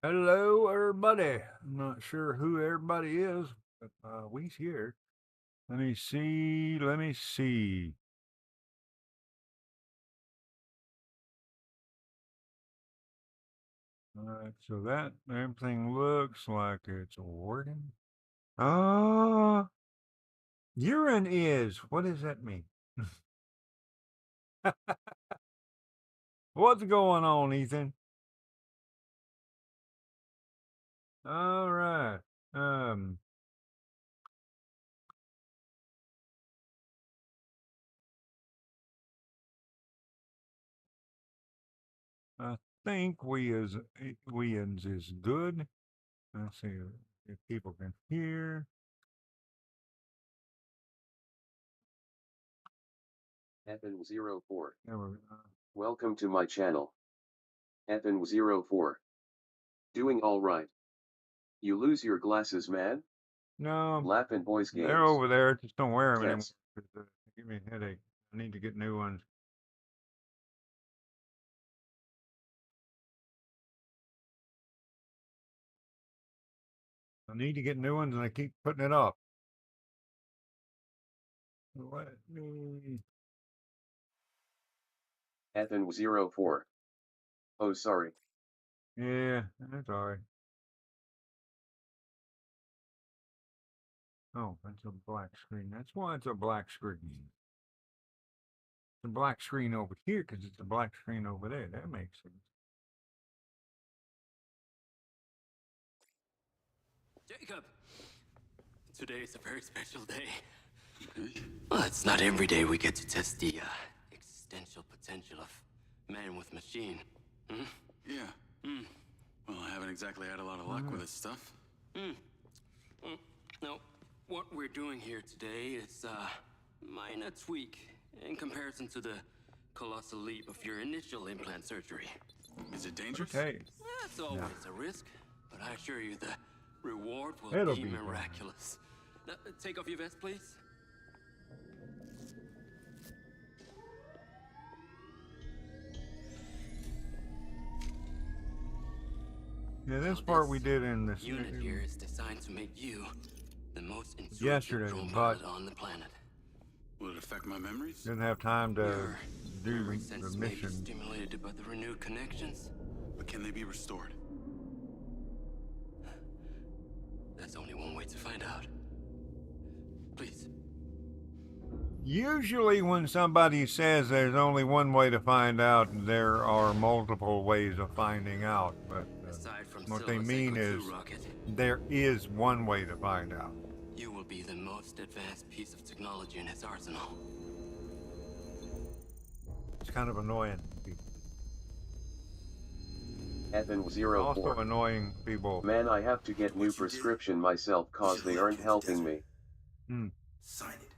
Hello, everybody. I'm not sure who everybody is, but we's here. Let me see. Let me see. All right, so that everything looks like it's working. Urine is. What does that mean? What's going on, Ethan? All right. I think Weans is good. Let's see if people can hear. FN04. There we go. Welcome to my channel. FN04. Doing all right. You lose your glasses, man? No, Laughing boys games. they're over there. Just don't wear them anymore. Yes. They give me a headache. I need to get new ones. I need to get new ones, and I keep putting it off. Let me. FN04. Oh, sorry. Yeah, that's all right. Oh, that's a black screen. That's why it's a black screen. It's a black screen over here because it's a black screen over there. That makes sense. Jacob, today is a very special day. Well, it's not every day we get to test the existential potential of man with machine. Hmm? Yeah. Well, I haven't exactly had a lot of luck with this stuff. No, what we're doing here today is minor tweak in comparison to the colossal leap of your initial implant surgery. Is it dangerous? Okay. That's always a risk, but I assure you the reward will It'll be be miraculous. Now, take off your vest, please. Yeah, this part we did in this unit here is designed to make you the most intuitive yesterday, drone but pilot on the planet. Will it affect my memories? didn't have time to Your do memory the sense may be mission. stimulated by the renewed connections. But can they be restored? There's only one way to find out. Please. Usually, when somebody says there's only one way to find out, there are multiple ways of finding out. But Aside from what they Silva's mean Echo is 2 rocket, there is one way to find out. you will be the most advanced piece of technology in his arsenal. It's kind of annoying people. FN04. Also annoying people. Man, I have to get new prescription myself cause they aren't helping me. Sign it.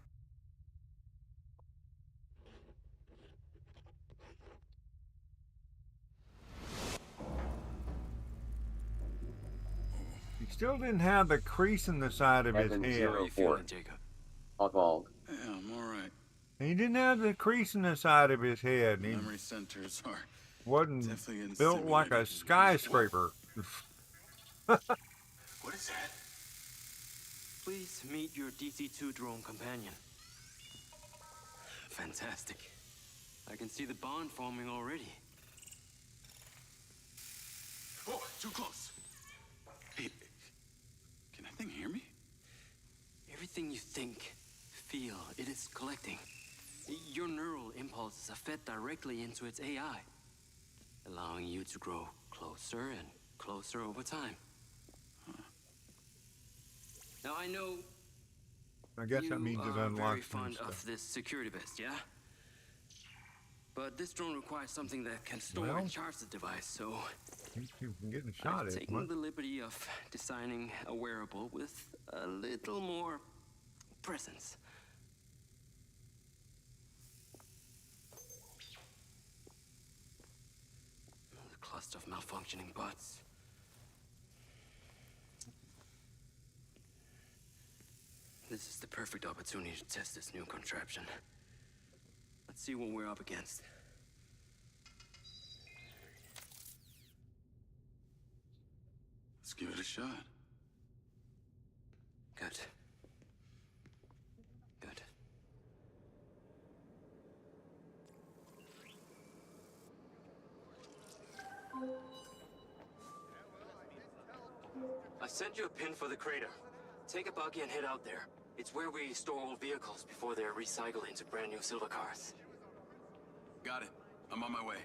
He still didn't have the crease in the side of his head. How are you feeling, Jacob? Bald. Yeah, I'm alright. He didn't have the crease in the side of his head. He Memory centers are wasn't definitely getting built like a stimulated. skyscraper. What is that? Please meet your DC-2 drone companion. Fantastic. I can see the bond forming already. Oh, too close. Hey, can that thing hear me? Everything you think, feel, it is collecting. Your neural impulses are fed directly into its AI, allowing you to grow closer and closer over time. Now I know I guess you that means it are very unlocks some fond stuff. of this security vest, yeah? But this drone requires something that can store Well, and charge the device, so Keeps you from getting shot I've at. taken What? the liberty of designing a wearable with a little more presence. The cluster of malfunctioning bots. This is the perfect opportunity to test this new contraption. Let's see what we're up against. give it a shot. Good. Good. I sent you a pin for the crater. Take a buggy and head out there. It's where we store old vehicles before they're recycled into brand new silver cars. Got it. I'm on my way.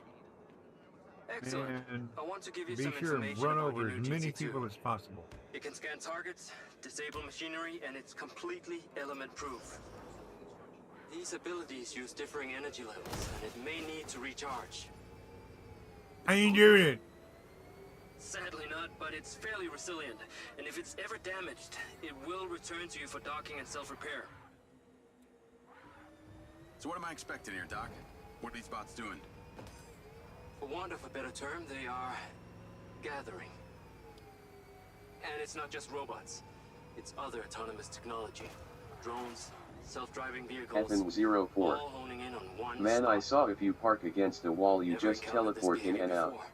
Excellent. And I want to give you be some sure to information run about over your as new many GC2. people as possible. It can scan targets, disable machinery, and it's completely element-proof. These abilities use differing energy levels, and it may need to recharge. I ain't doing it. Sadly not, but it's fairly resilient, and if it's ever damaged, it will return to you for docking and self-repair. So what am I expecting here, Doc? What are these bots doing? For want of a better term, they are gathering. And it's not just robots. It's other autonomous technology. Drones, self-driving vehicles, FN04. all honing in on one Man, I spot. saw if you park against a wall, you Never just encountered this teleport in behavior and out. before.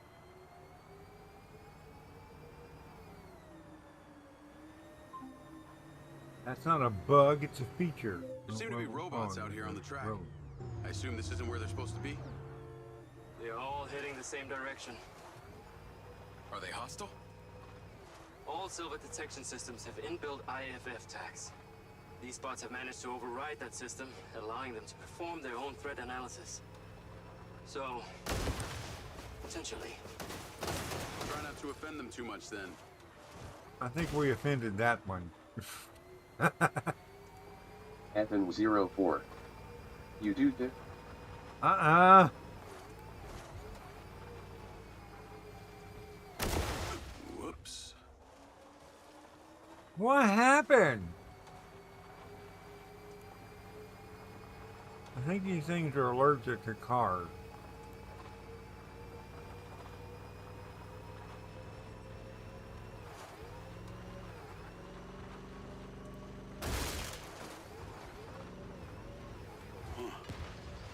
That's not a bug, it's a feature. There seem to be robots out here on the track. Road. I assume this isn't where they're supposed to be? They're all heading the same direction. Are they hostile? All silver detection systems have inbuilt IFF tags. These bots have managed to override that system, allowing them to perform their own threat analysis. So, potentially. Try not to offend them too much then. I think we offended that one. FN04. You do it? Whoops. What happened? I think these things are allergic to cars.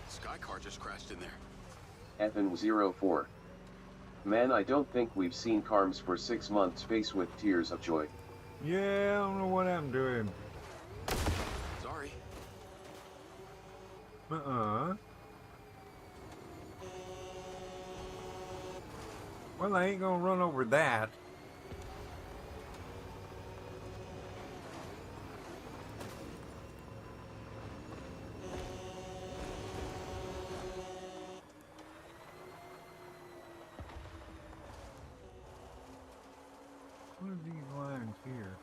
Sky car just crashed in there. FN04. Man, I don't think we've seen Carms for 6 months face with tears of joy. Yeah, I don't know what happened to him. Sorry. Well, I ain't gonna run over that. What are these lines here?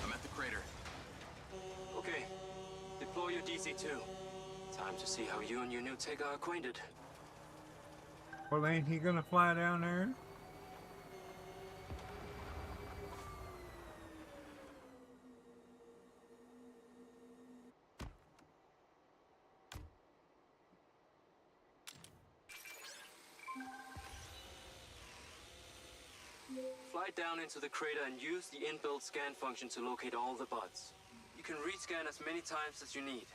I'm at the crater. Okay, deploy your DC-2. Time to see how you and your new tech are acquainted. Well, ain't he gonna fly down there? Fly down into the crater and use the inbuilt scan function to locate all the buds. You can rescan as many times as you need.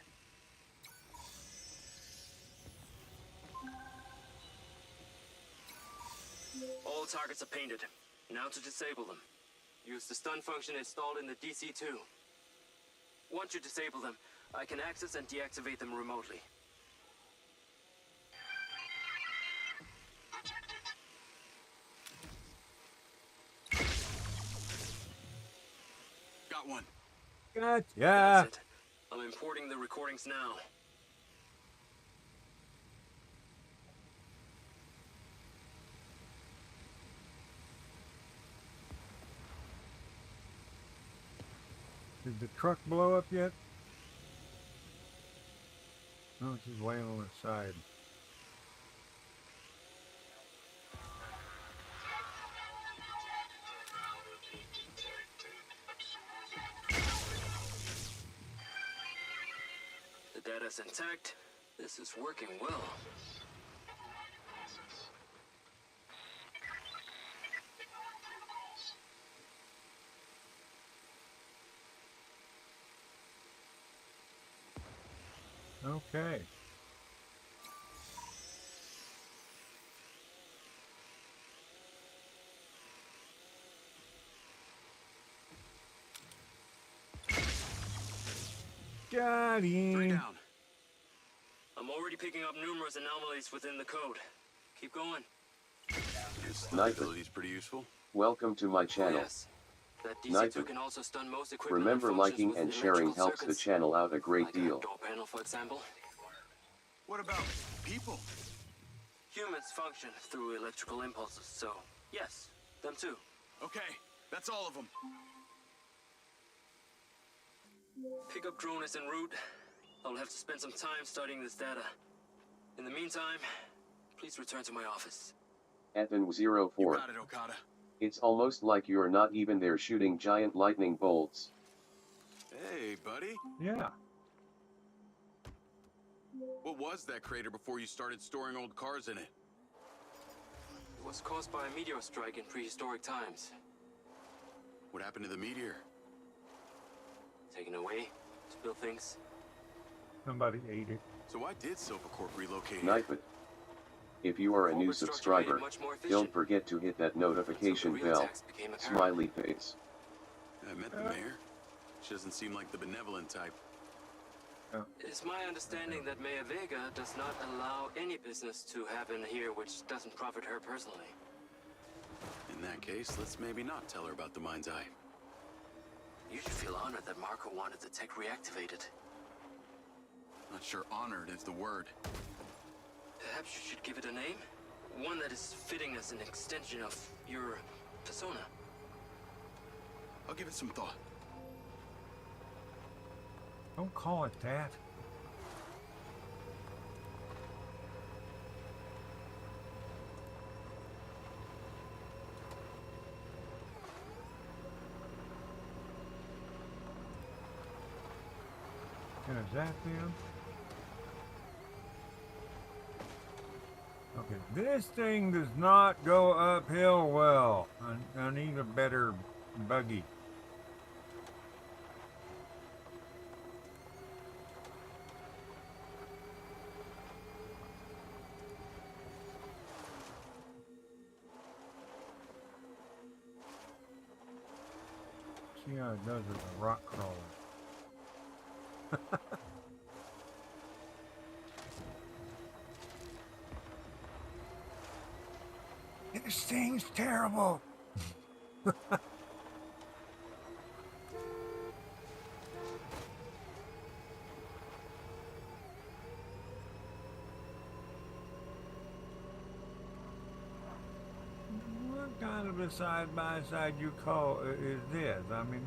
All targets are painted. Now to disable them. Use the stun function installed in the DC-2. Once you disable them, I can access and deactivate them remotely. Got one. Gotcha. That's it. I'm importing the recordings now. Did the truck blow up yet? No, it's just laying on its side. The data's intact. This is working well. Okay. Got 3 him. down. I'm already picking up numerous anomalies within the code. Keep going. Your stealth Sniper. ability is pretty useful. Welcome to my Oh, channel. yes. That DC-2 Sniper. can also stun most equipment Remember, and functions liking with and sharing electrical helps the circuits. channel out a great Like deal. a door panel, for example. What about people? Humans function through electrical impulses, so yes, them too. Okay, that's all of them. Pickup drone is en route. I'll have to spend some time studying this data. In the meantime, please return to my office. Ethan You 04. got it, Okada. It's almost like you're not even there shooting giant lightning bolts. Hey, buddy. Yeah. What was that crater before you started storing old cars in it? It was caused by a meteor strike in prehistoric times. What happened to the meteor? Taken away to build things. Somebody ate it. So why did Silvercorp relocate here? Knifeit. If you are a new Corporate structure made it subscriber, much more efficient. don't forget to hit that notification Until the real bell. tax became apparent. Smiley face. I met the mayor. She doesn't seem like the benevolent type. It is my understanding that Mayor Vega does not allow any business to happen here which doesn't profit her personally. In that case, let's maybe not tell her about the MindsEye. You should feel honored that Marco wanted the tech reactivated. Not sure honored is the word. Perhaps you should give it a name? One that is fitting as an extension of your persona. I'll give it some thought. Don't call it that. And is that them? Okay, this thing does not go uphill well. I need a better buggy. See how it does with a rock crawler. This thing's terrible. What kind of a side-by-side you call is this? I mean,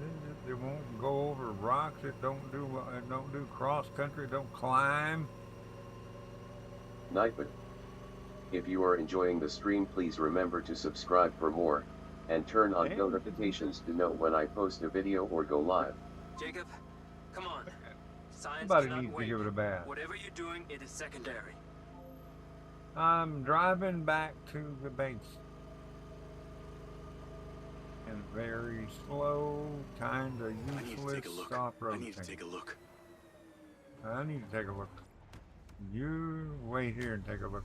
it won't go over rocks. It don't do cross country. Don't climb. Knifeit. If you are enjoying the stream, please remember to subscribe for more, and turn on notifications to know when I post a video or go live. Jacob, come on. Science Somebody cannot needs to wait. give it a bath. Whatever you're doing, it is secondary. I'm driving back to the base. And very slow, kind of I need to useless take a look. stop I rotating. need to take a look. I need to take a look. You wait here and take a look.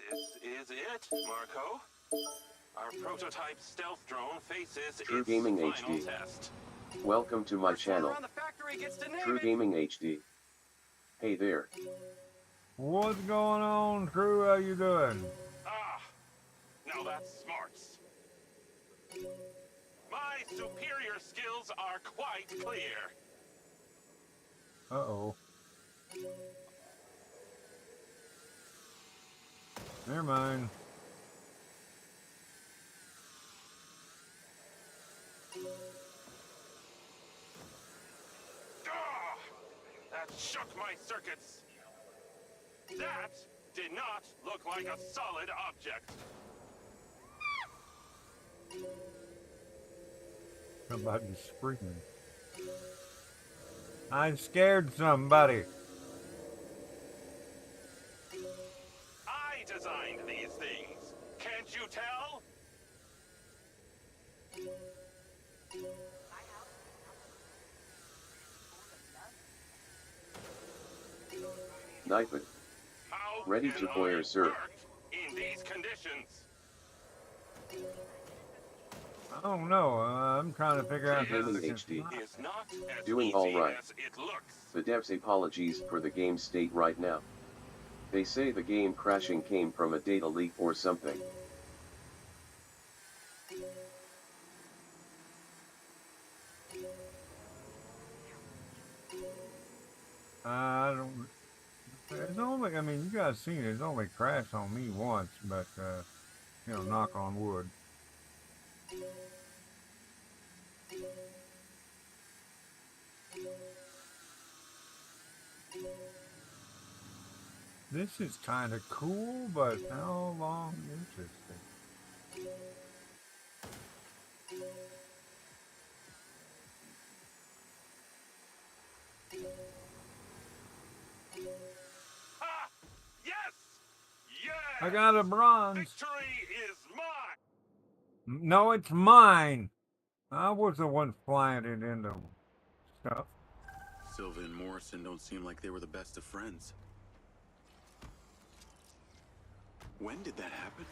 This is it, Marco. Our prototype stealth drone faces True its Gaming final HD. test. Welcome to my First one channel, around the factory gets to name True it. Gaming HD. Hey there. What's going on, True? How you doing? Ah, now that's smarts. My superior skills are quite clear. Uh-oh. Never mind. Ah, that shook my circuits. That did not look like a solid object. Somebody's screaming. I scared somebody. I designed these things. Can't you tell? Knife it. How Ready can to fire, I sir. work in these conditions? I don't know. I'm trying to figure out how Gaming to HD. Is not as Doing easy all right. as it looks. The devs apologies for the game state right now. They say the game crashing came from a data leak or something. I don't. It's only. I mean, you guys seen it. It's only crashed on me once, but you know, knock on wood. This is kind of cool, but how long interesting. Ah! Yes! Yes! I got a bronze. Victory is mine! No, it's mine. I was the one flying it into stuff. Silva and Morrison don't seem like they were the best of friends. When did that happen?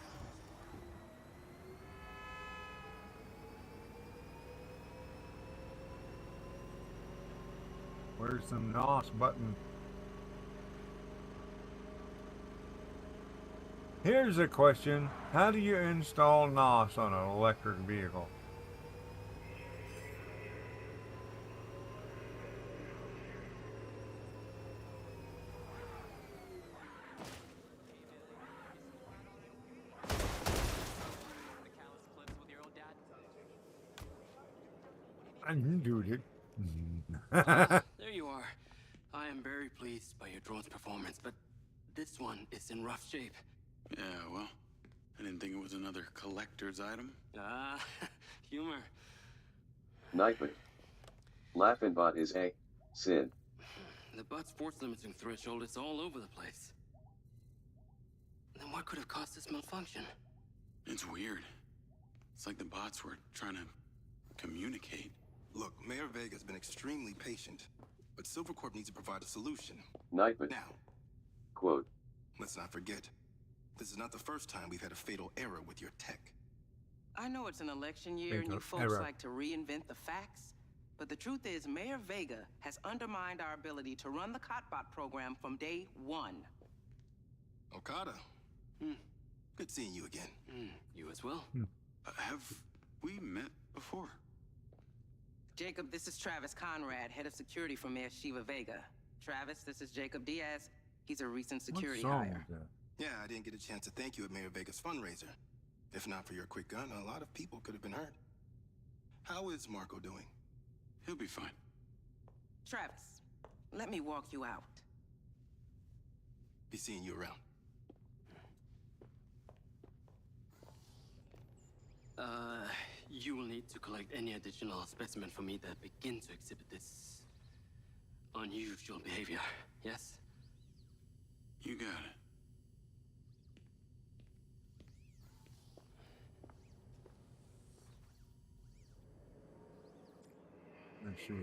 Where's the NOS button? Here's a question. How do you install NOS on an electric vehicle? I do it. There you are. I am very pleased by your drone's performance, but this one is in rough shape. Yeah, well, I didn't think it was another collector's item. Ah, humor. Knife it. LaughingBot is a sin. The bot's force limiting threshold is all over the place. Then what could have caused this malfunction? It's weird. It's like the bots were trying to communicate. Look, Mayor Vega's been extremely patient, but Silvercorp needs to provide a solution. Knife it. Now, Quote. let's not forget, this is not the first time we've had a fatal error with your tech. I know it's an election year and you folks like to reinvent the facts, but the truth is Mayor Vega has undermined our ability to run the Cotbot program from day one. Okada. Good seeing you again. You as well. Have we met before? Jacob, this is Travis Conrad, head of security for Mayor Shiva Vega. Travis, this is Jacob Diaz. He's a recent security What song hire. was that? Yeah, I didn't get a chance to thank you at Mayor Vega's fundraiser. If not for your quick gun, a lot of people could have been hurt. How is Marco doing? He'll be fine. Travis, let me walk you out. Be seeing you around. You will need to collect any additional specimen for me that begin to exhibit this unusual behavior, yes? You got it. Let's see.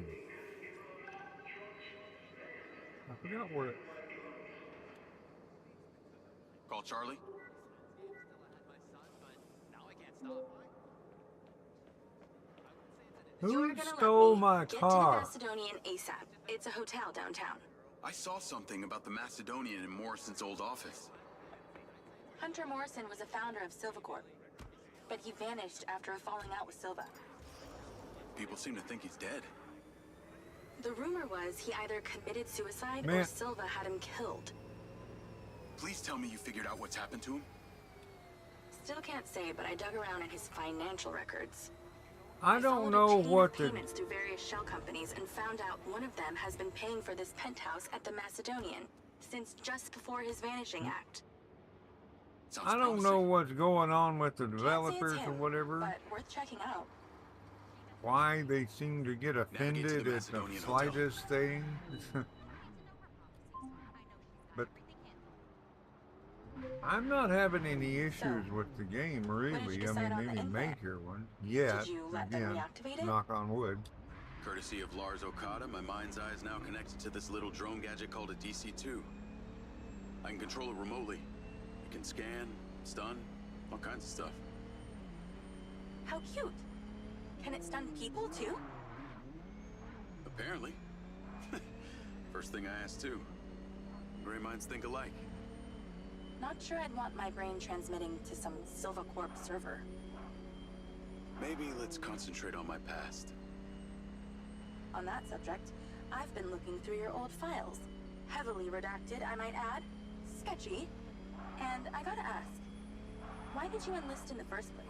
I forgot where. Call Charlie. Who stole my car? Get to the Macedonian ASAP. It's a hotel downtown. I saw something about the Macedonian in Morrison's old office. Hunter Morrison was a founder of Silvercorp, but he vanished after a falling out with Silva. People seem to think he's dead. The rumor was he either committed suicide or Man. Silva had him killed. Please tell me you figured out what's happened to him. Still can't say, but I dug around in his financial records. I don't followed know a chain what of the. payments through various shell companies and found out one of them has been paying for this penthouse at the Macedonian since just before his vanishing act. Sounds I don't promising. know what's going on with the Can't say it's developers or him, whatever. but worth checking out. Why they seem to get Navigate to the offended at the Macedonian hotel. slightest thing. But I'm not having any issues with the game, really. did you I decide mean, on the any implant? major one. Yet, Did you let them again, reactivate it? knock on wood. Courtesy of Lars Okada, my mind's eye is now connected to this little drone gadget called a DC-2. I can control it remotely. It can scan, stun, all kinds of stuff. How cute. Can it stun people too? Apparently. First thing I asked too. Gray minds think alike. Not sure I'd want my brain transmitting to some Silvacorp server. Maybe let's concentrate on my past. On that subject, I've been looking through your old files. Heavily redacted, I might add. Sketchy. And I gotta ask, why did you enlist in the first place?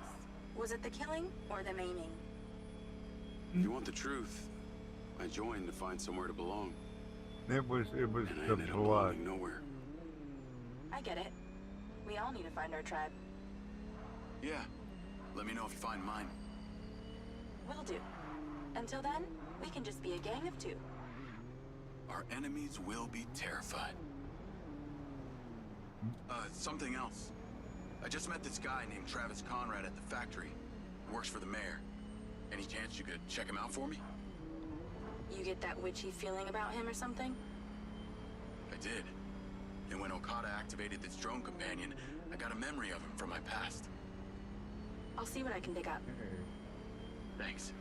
Was it the killing or the maiming? If you want the truth, I joined to find somewhere to belong. It was And I the ended up blood. belonging nowhere. I get it. We all need to find our tribe. Yeah. Let me know if you find mine. Will do. Until then, we can just be a gang of two. Our enemies will be terrified. Something else. I just met this guy named Travis Conrad at the factory. He works for the mayor. Any chance you could check him out for me? You get that witchy feeling about him or something? I did. And when Okada activated this drone companion, I got a memory of him from my past. I'll see what I can dig up. Thanks.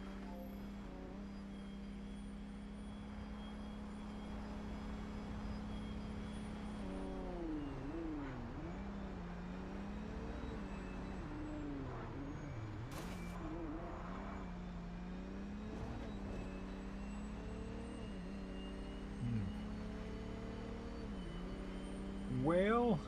Well,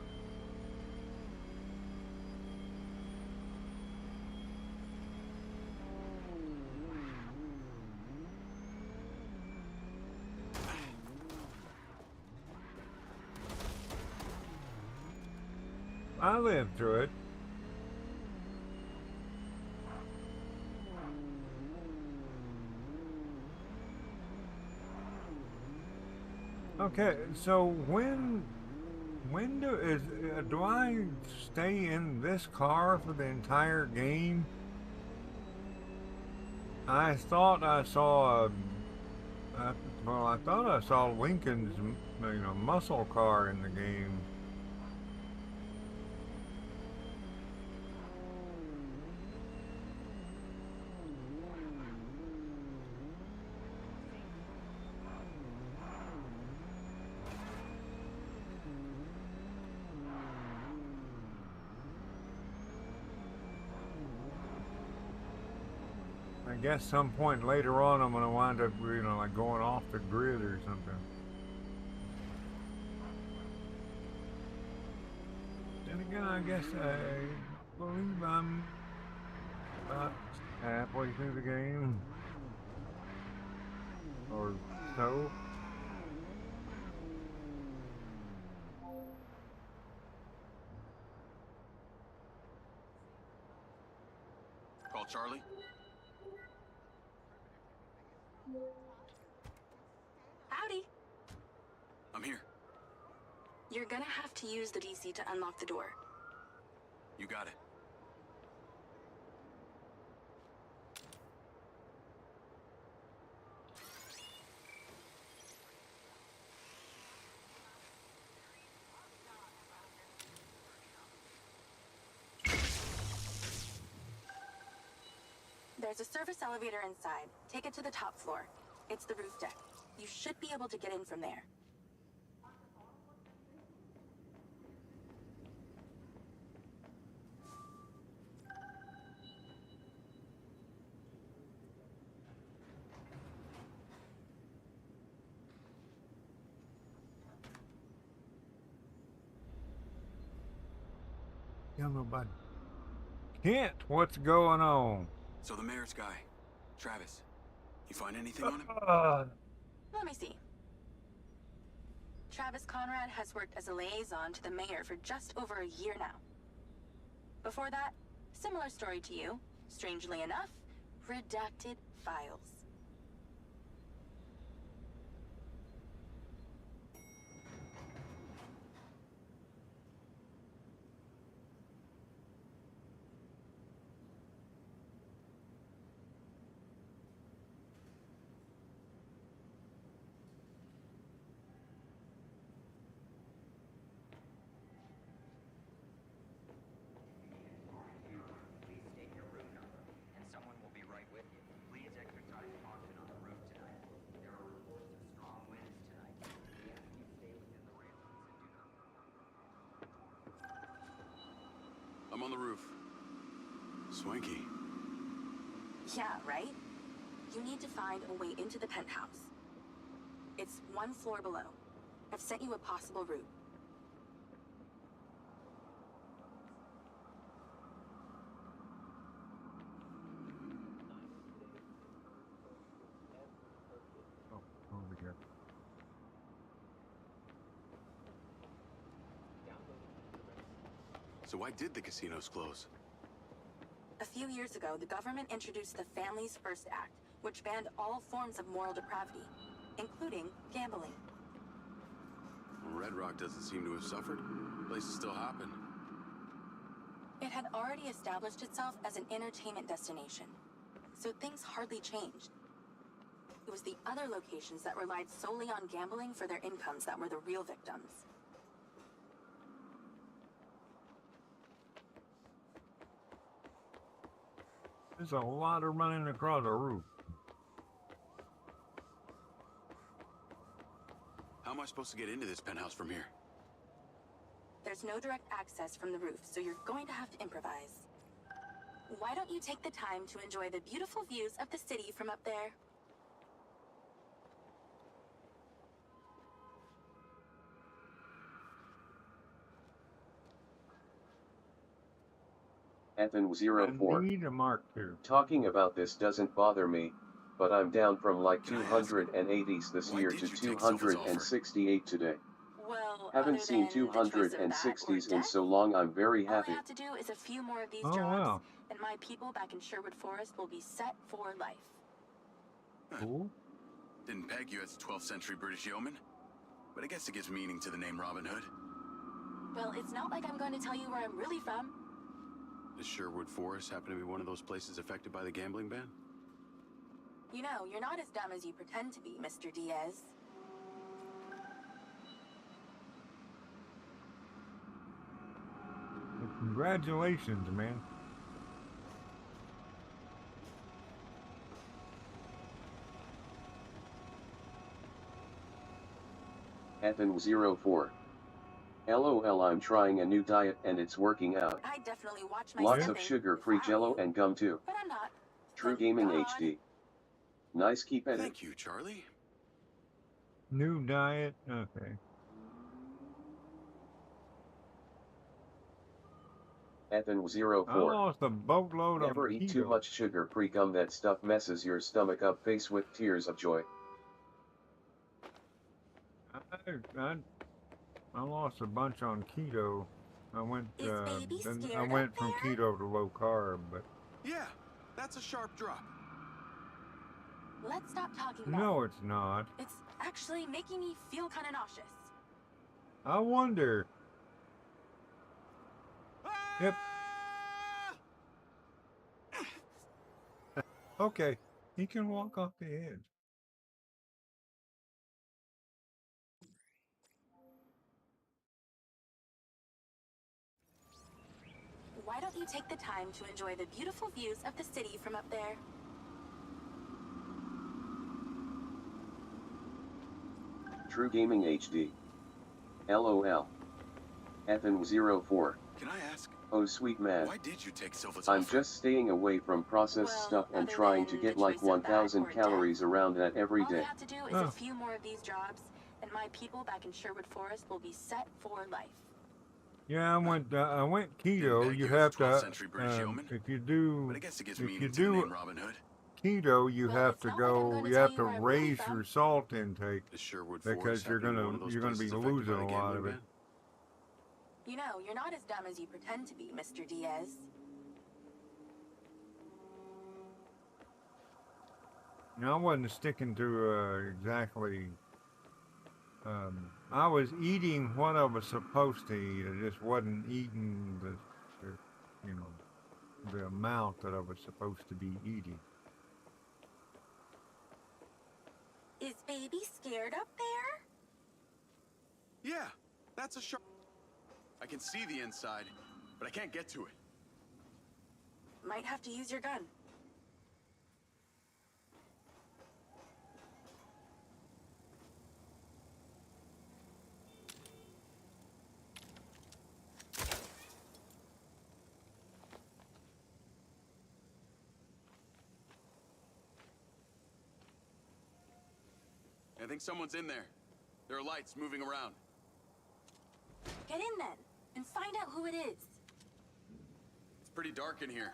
I lived through it. Okay, so when do I stay in this car for the entire game? I thought I saw I thought I saw Lincoln's muscle car in the game. I guess some point later on I'm gonna wind up, like going off the grid or something. Then again, I guess I believe I'm about halfway through the game. Or so. Call Charlie. Howdy. I'm here. You're gonna have to use the DC to unlock the door. You got it. There's a service elevator inside. Take it to the top floor. It's the roof deck. You should be able to get in from there. Young nobody. Kent, what's going on? So the mayor's guy, Travis, you find anything on him? Let me see. Travis Conrad has worked as a liaison to the mayor for just over a year now. Before that, similar story to you. Strangely enough, redacted files. I'm on the roof. Swanky. Yeah, right? You need to find a way into the penthouse. It's 1 floor below. I've sent you a possible route. Oh, over here. So why did the casinos close? A few years ago, the government introduced the Family's First Act, which banned all forms of moral depravity, including gambling. Red Rock doesn't seem to have suffered. Places still happen. It had already established itself as an entertainment destination, so things hardly changed. It was the other locations that relied solely on gambling for their incomes that were the real victims. There's a lot of running across the roof. How am I supposed to get into this penthouse from here? There's no direct access from the roof, so you're going to have to improvise. Why don't you take the time to enjoy the beautiful views of the city from up there? Ethan04. I need a Mark II. Talking about this doesn't bother me, but I'm down from like 280s this year to 268 today. Well, Haven't seen 260s in so long. I'm very all I happy. have to do is a few more of these Oh, jobs, wow. and my people back in Sherwood Forest will be set for life. Cool. Didn't peg you as a 12th century British yeoman, but I guess it gives meaning to the name Robin Hood. Well, it's not like I'm going to tell you where I'm really from. Does Sherwood Forest happen to be one of those places affected by the gambling ban? You know, you're not as dumb as you pretend to be, Mr. Diaz. Well, congratulations, man. Ethan04. LOL, I'm trying a new diet and it's working out. I definitely watch my Lots stepping of sugar-free if I jello were you, and gum too. but I'm not. True Thank Gaming God. HD. Nice, keep at it. Thank you, Charlie. New diet. Okay. I Ethan04. lost a boatload Never of eat too keto. much sugar-free gum. That stuff messes your stomach up. Face with tears of joy. I lost a bunch on keto. I went Is baby then I scared went up from there? keto to low carb, but Yeah, that's a sharp drop. Let's stop talking about no, it's not. it. It's actually making me feel kind of nauseous. I wonder. Yep. Okay, he can walk off the edge. Why don't you take the time to enjoy the beautiful views of the city from up there? True Gaming HD. LOL. Ethan04. Can I ask, Oh sweet man. why did you take Silva's I'm offer? just staying away from processed Well, stuff and other trying to than get the like choice of that 1,000 or death, calories around that every All I day. have to do is Oh. a few more of these jobs, and my people back in Sherwood Forest will be set for life. Yeah, I went keto. Didn't You peg you as have 12th to century British yeoman, if you do but I guess it gives if you meaning to the do name Robin Hood. keto, you Well, have it's to not like I'm go. gonna You tell have you to where I'm really raise from. your salt intake Does Sherwood because Forest you're happen to be gonna one of those be places affected losing by the a lot of gambling it. ban? You know, you're not as dumb as you pretend to be, Mr. Diaz. Now, I wasn't sticking to exactly. I was eating what I was supposed to eat. I just wasn't eating the amount that I was supposed to be eating. Is baby scared up there? Yeah, that's a sharp. I can see the inside, but I can't get to it. Might have to use your gun. I think someone's in there. There are lights moving around. Get in then, and find out who it is. It's pretty dark in here.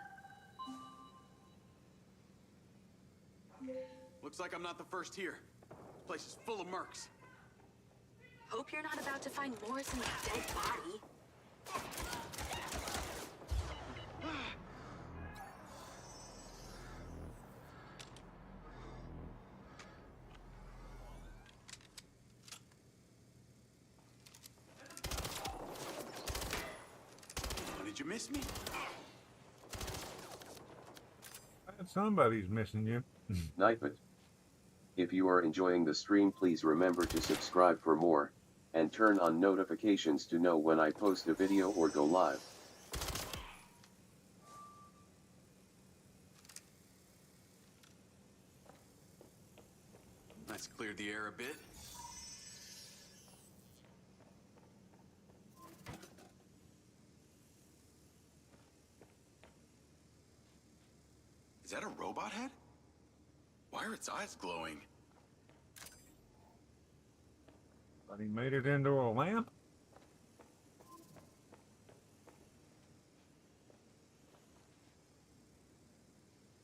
Looks like I'm not the first here. This place is full of mercs. Hope you're not about to find Morrison's dead body. Did you miss me? Somebody's missing you. Knife it. If you are enjoying the stream, please remember to subscribe for more, and turn on notifications to know when I post a video or go live. Let's clear the air a bit. Is that a robot head? Why are its eyes glowing? But he made it into a lamp?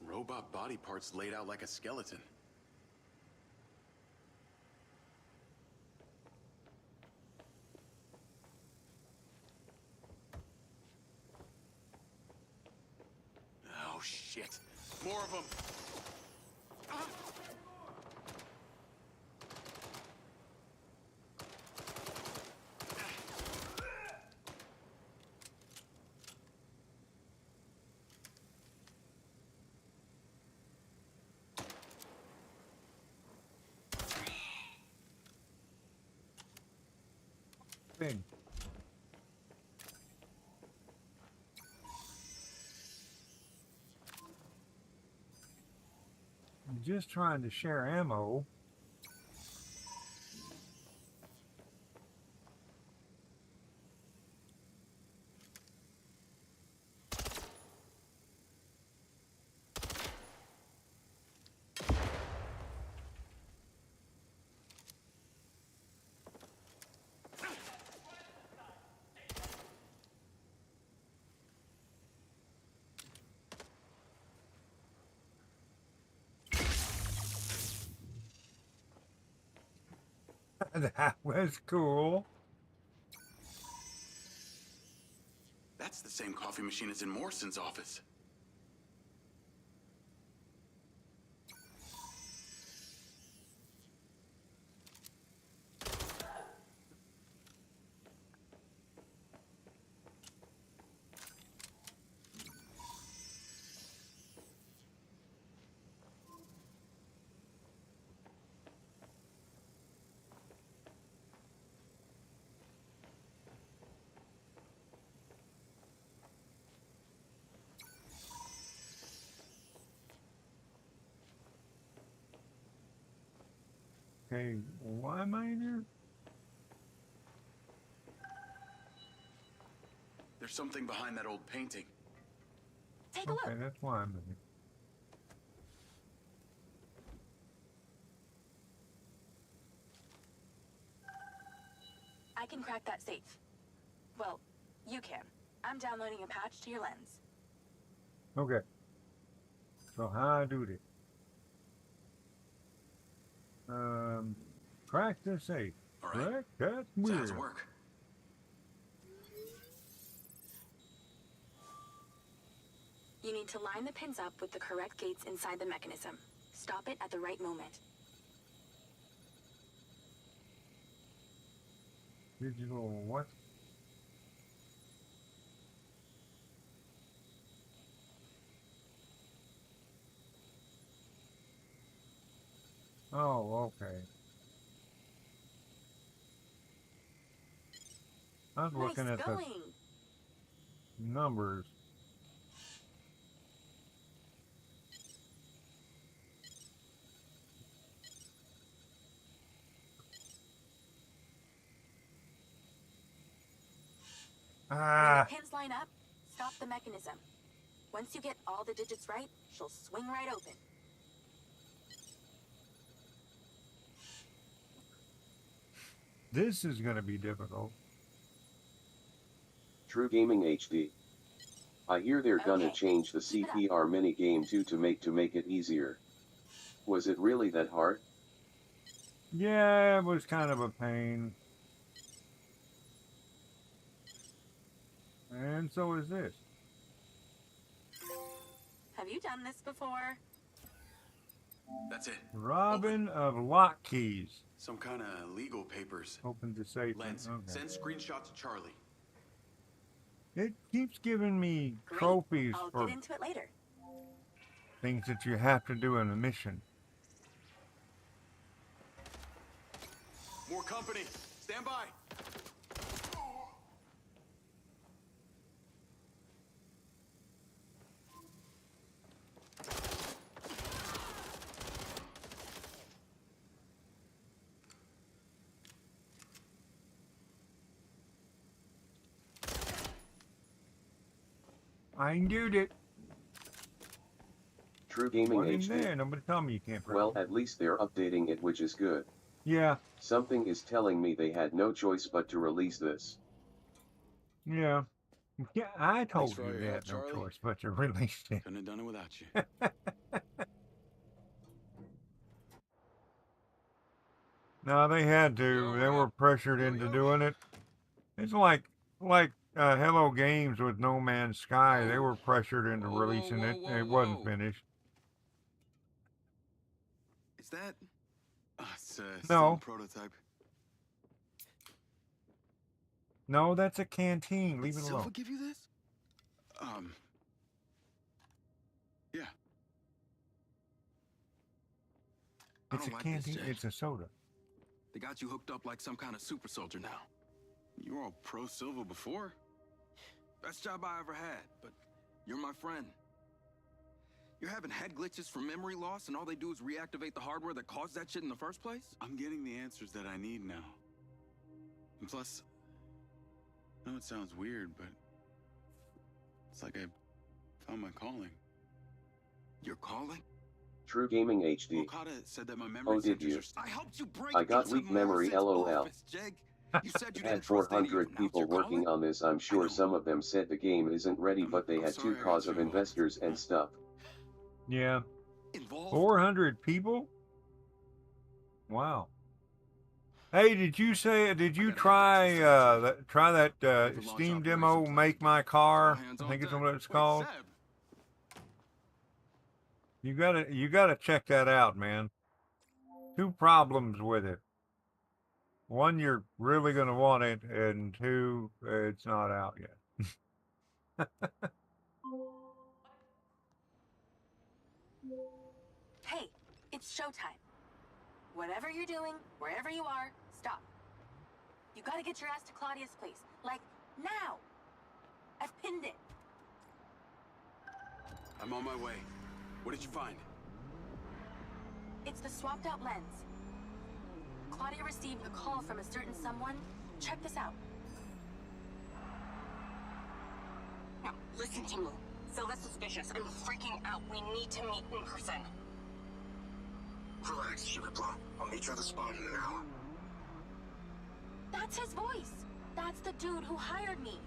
Robot body parts laid out like a skeleton. Oh shit. More of them. Thing. I'm just trying to share ammo. That was cool. That's the same coffee machine as in Morrison's office. Okay, why am I in here? There's something behind that old painting. Take a look. Okay, that's why I'm in here. I can crack that safe. Well, you can. I'm downloading a patch to your lens. Okay. So how I do this? Crack the safe. All right. Crack that So weird. how's it work? You need to line the pins up with the correct gates inside the mechanism. Stop it at the right moment. Digital what? Oh, okay. I was looking Nice at going. the numbers. When Ah, the pins line up, stop the mechanism. Once you get all the digits right, she'll swing right open. This is going to be difficult. True Gaming HD. I hear they're gonna change the CPR mini game too to make it easier. Was it really that hard? Yeah, it was kind of a pain. And so is this. Have you done this before? That's it. Robin of Lock Keys. Some kind of legal papers. Open to safe. Lens, Okay. send screenshot to Charlie. It keeps giving me Great. trophies I'll for get into it later. things that you have to do in a mission. More company. Stand by. I endured it. True Gaming What in HD. there? Nobody tell me you can't break Well, it. at least they're updating it, which is good. Yeah, Something is telling me they had no choice but to release this. yeah. Yeah, I told for you all your they help, had no Charlie. choice but to release it. Couldn't have done it without you. No, they had to. They were pressured into doing it. It's like Hello Games with No Man's Sky. They were pressured into releasing it. It wasn't finished. Is that? It's No. still a prototype. No, that's a canteen. Leave it Did Silva alone. give you this? Yeah. I It's a don't like this, canteen. Jed. It's a soda. They got you hooked up like some kind of super soldier now. You were all pro Silva before. Best job I ever had, but you're my friend. You're having head glitches from memory loss, and all they do is reactivate the hardware that caused that shit in the first place? I'm getting the answers that I need now. And plus, I know it sounds weird, but it's like I found my calling. Your calling? True Gaming HD. Okada said that my memory did you? I helped you break I got into weak memory, Morrison's LOL. office, Jeg. You said you Had didn't trust any of 400 them. Now it's people your working calling? on this. I'm I sure know. some of them said the game isn't ready, but they I'm had sorry to I cause got of you investors and stuff. Yeah. Involved? 400 people? Wow. Hey, did you try that Steam demo Make My Car? I think it's what it's called. You gotta check that out, man. Two problems with it. One, you're really gonna want it, and two, it's not out yet. Hey, it's showtime. Whatever you're doing, wherever you are, stop. You gotta get your ass to Claudia's place. Like, now! I've pinned it. I'm on my way. What did you find? It's the swapped out lens. Claudia received a call from a certain someone. Check this out. Now, listen to me. Silva's suspicious. I'm freaking out. We need to meet in person. Relax, Sugar Plum. I'll meet you at the spot in an hour. That's his voice. That's the dude who hired me.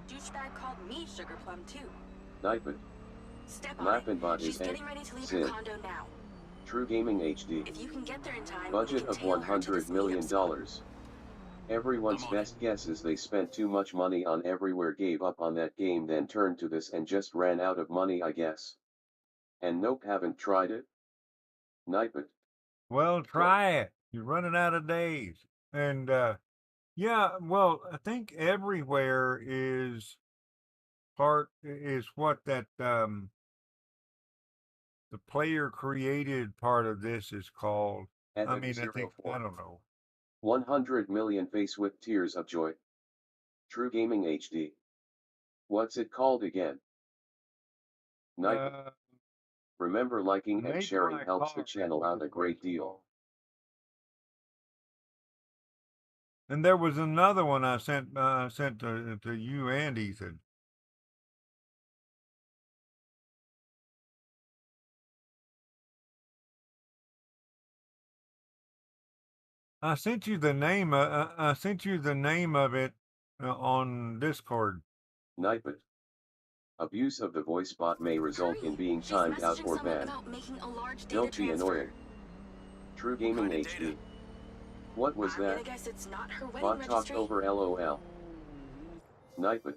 Douchebag called me Sugar Plum too. Nipet. Step on Laughing it. bot She's is getting egg. ready to leave Sin. her condo now. True Gaming HD. If you can get there in time, Budget we of can tail her to this $100 million. meetup spot. Everyone's best guess is they spent too much money on Everywhere, gave up on that game, then turned to this and just ran out of money, I guess. And nope, haven't tried it. Nipet. Well, try it. You're running out of days. And yeah, well, I think Everywhere is what that the player created part of this is called. I Avid mean, I think 04. I don't know. 100 million face with tears of joy. True Gaming HD. What's it called again? Nipet. Remember, liking and Make sharing My helps the Car channel is out a what great it's deal. called. And there was another one I sent to you and Ethan. I sent you the name. I sent you the name of it on Discord. Nightbot. Abuse of the voice bot may result in being timed out or banned. Don't be annoying. True Gaming HD. What was that? I'm gonna guess it's not her wedding Bot talk registry. over LOL. Nightbot.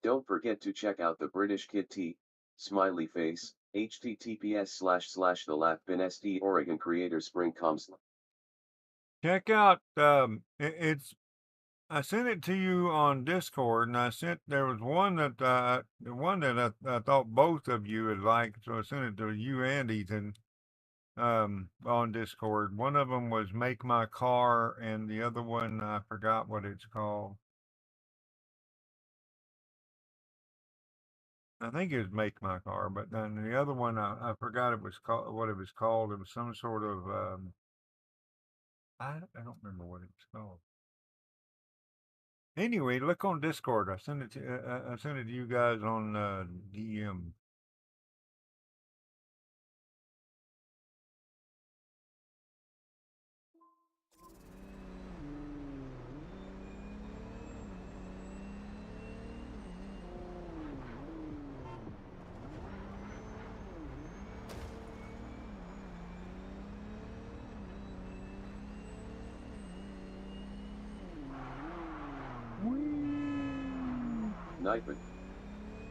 Don't forget to check out the British Kid T, smiley face, https://the Oregon Creator Spring Coms. Check out it's I sent it to you on Discord, and there was one that I thought both of you would like, so I sent it to you and Ethan on Discord. One of them was Make My Car, and the other one I forgot what it's called. I think it was Make My Car, but then the other one I forgot it was called what it was called. It was some sort of I don't remember what it was called. Anyway, look on Discord. I sent it to you guys on DM. Nightbot.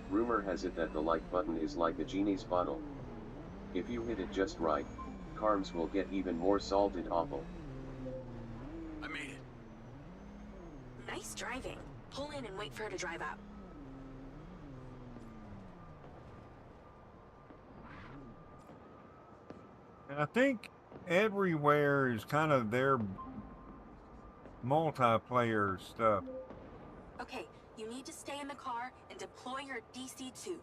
Rumor has it that the like button is like a genie's bottle. If you hit it just right, Carms will get even more salted awful. I made it. Nice driving. Pull in and wait for her to drive out. And I think everywhere is kind of their multiplayer stuff. Okay, you need to stay in the car and deploy your DC-2.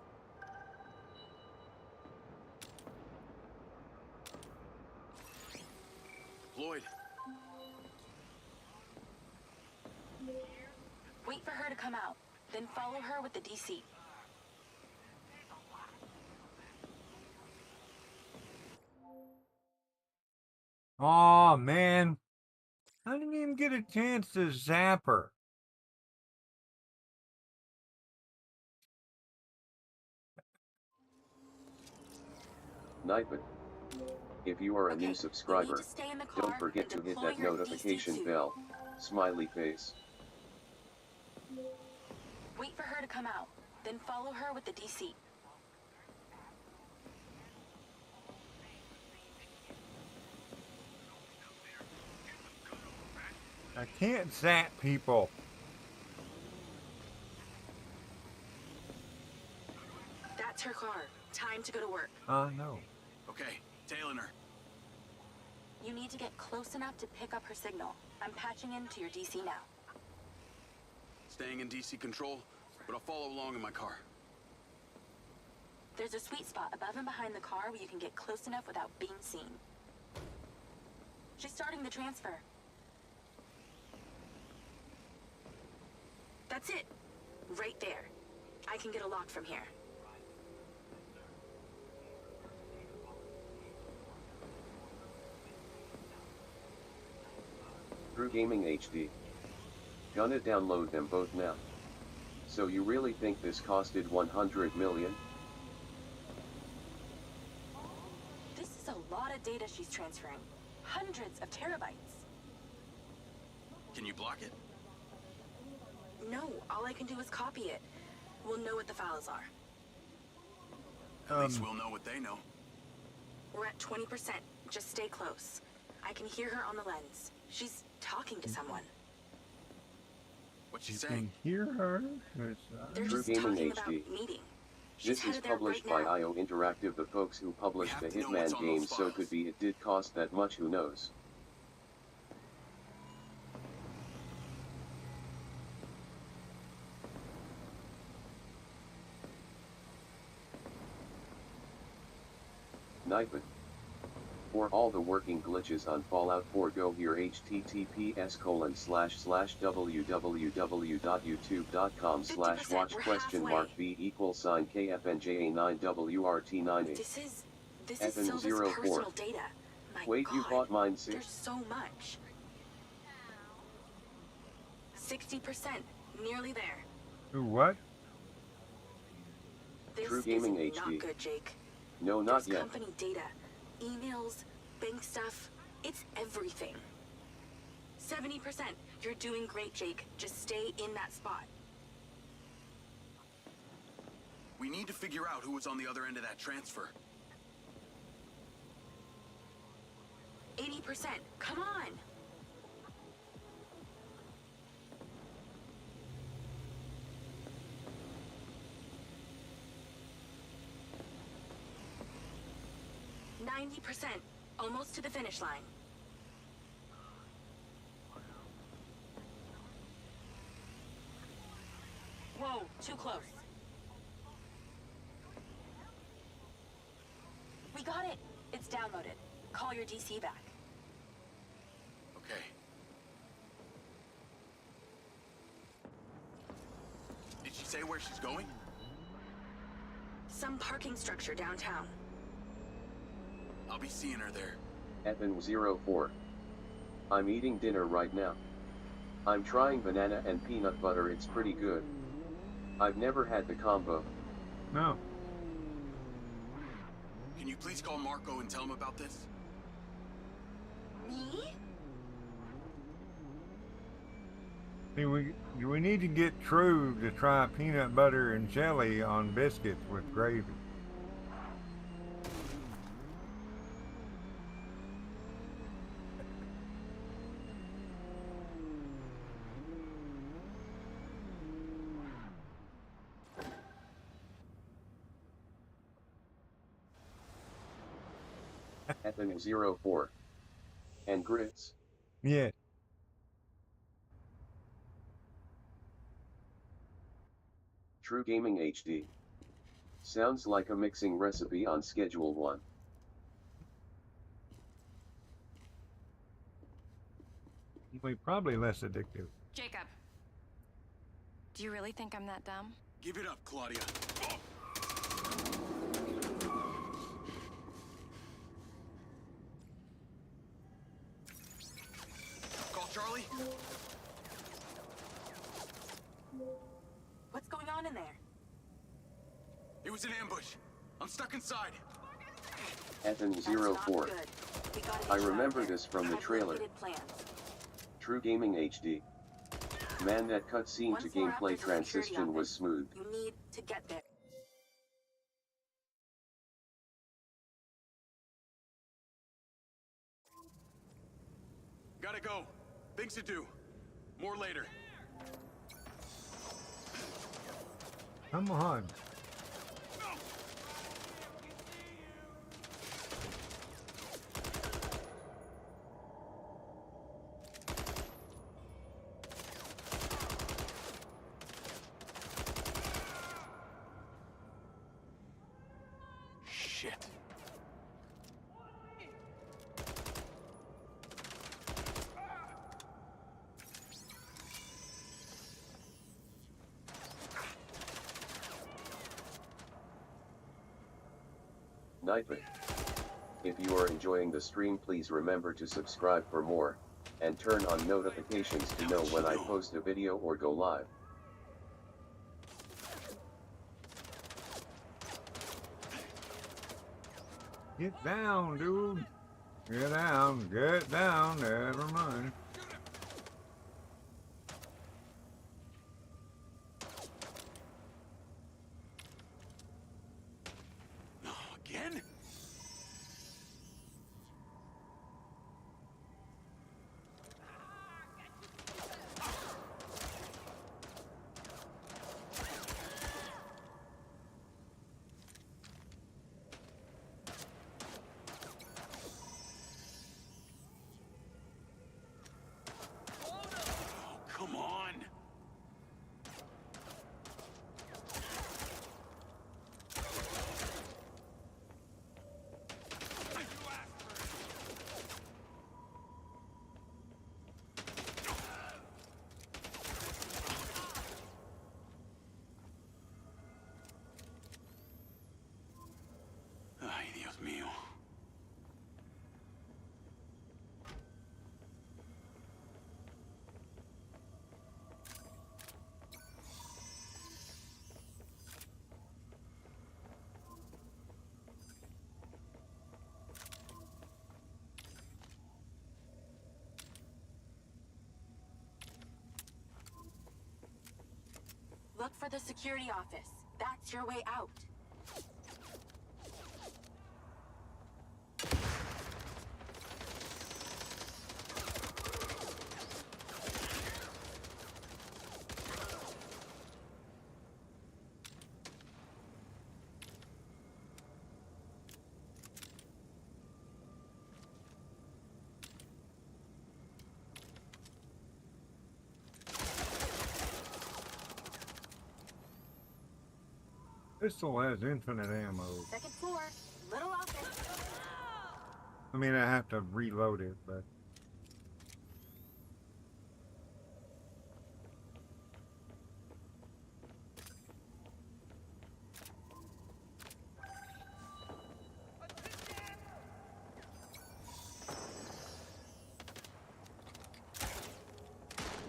Lloyd. Wait for her to come out, then follow her with the DC. Oh man, I didn't even get a chance to zap her. Nightbot. If you are a new subscriber, don't forget to hit that notification bell, smiley face. Wait for her to come out, then follow her with the DC. I can't zap people. That's her car. Time to go to work. I know. Okay, tailing her. You need to get close enough to pick up her signal. I'm patching into your DC now. Staying in DC control, but I'll follow along in my car. There's a sweet spot above and behind the car where you can get close enough without being seen. She's starting the transfer. That's it. Right there. I can get a lock from here. True Gaming HD. Gonna download them both now. So you really think this costed 100 million? This is a lot of data she's transferring. Hundreds of terabytes. Can you block it? No, all I can do is copy it. We'll know what the files are. At least we'll know what they know. We're at 20%. Just stay close. I can hear her on the lens. She's talking to someone. What's she You saying? can hear her. They're True just Gaming talking about HD. meeting. This She's is headed there published right by now. IO Interactive, the folks who published the We have to know what's Hitman on those games, so files. could be it did cost that much, who knows. Nightbot. For all the working glitches on Fallout 4, go here https://www.youtube.com/watch?v=KFNJA9WRT9A. This is FN04. Silva's personal data. My Wait, God, you bought mine, Sid? there's so much. 60%. Nearly there. Ooh, what? This True Gaming is HD. not good, Jake. No, not There's yet. company data, emails, bank stuff. It's everything. 70%. You're doing great, Jake. Just stay in that spot. We need to figure out who was on the other end of that transfer. 80%. Come on. %. Almost to the finish line. Whoa, too close. We got it. It's downloaded. Call your DC back. Okay. Did she say where she's going? Some parking structure downtown. I'll be seeing her there. FN04. I'm eating dinner right now. I'm trying banana and peanut butter. It's pretty good. I've never had the combo. No. Can you please call Marco and tell him about this? Me? See, we need to get True to try peanut butter and jelly on biscuits with gravy. FN04. And grits. Yeah. True Gaming HD. Sounds like a mixing recipe on Schedule 1. Probably less addictive. Jacob. Do you really think I'm that dumb? Give it up, Claudia. Call Charlie. What's going on in there? It was an ambush. I'm stuck inside. FN04. I remember this from the trailer. True Gaming HD. Man, that cutscene to gameplay transition was smooth. You need to get there. Gotta go. Things to do. More later. Come on. Shit. Nightmare. If you are enjoying the stream, please remember to subscribe for more, and turn on notifications to know when I post a video or go live. Get down, dude. Get down. Get down. Never mind. Again? Look for the security office. That's your way out. Pistol has infinite ammo. Second floor, little office. I mean, I have to reload it, but...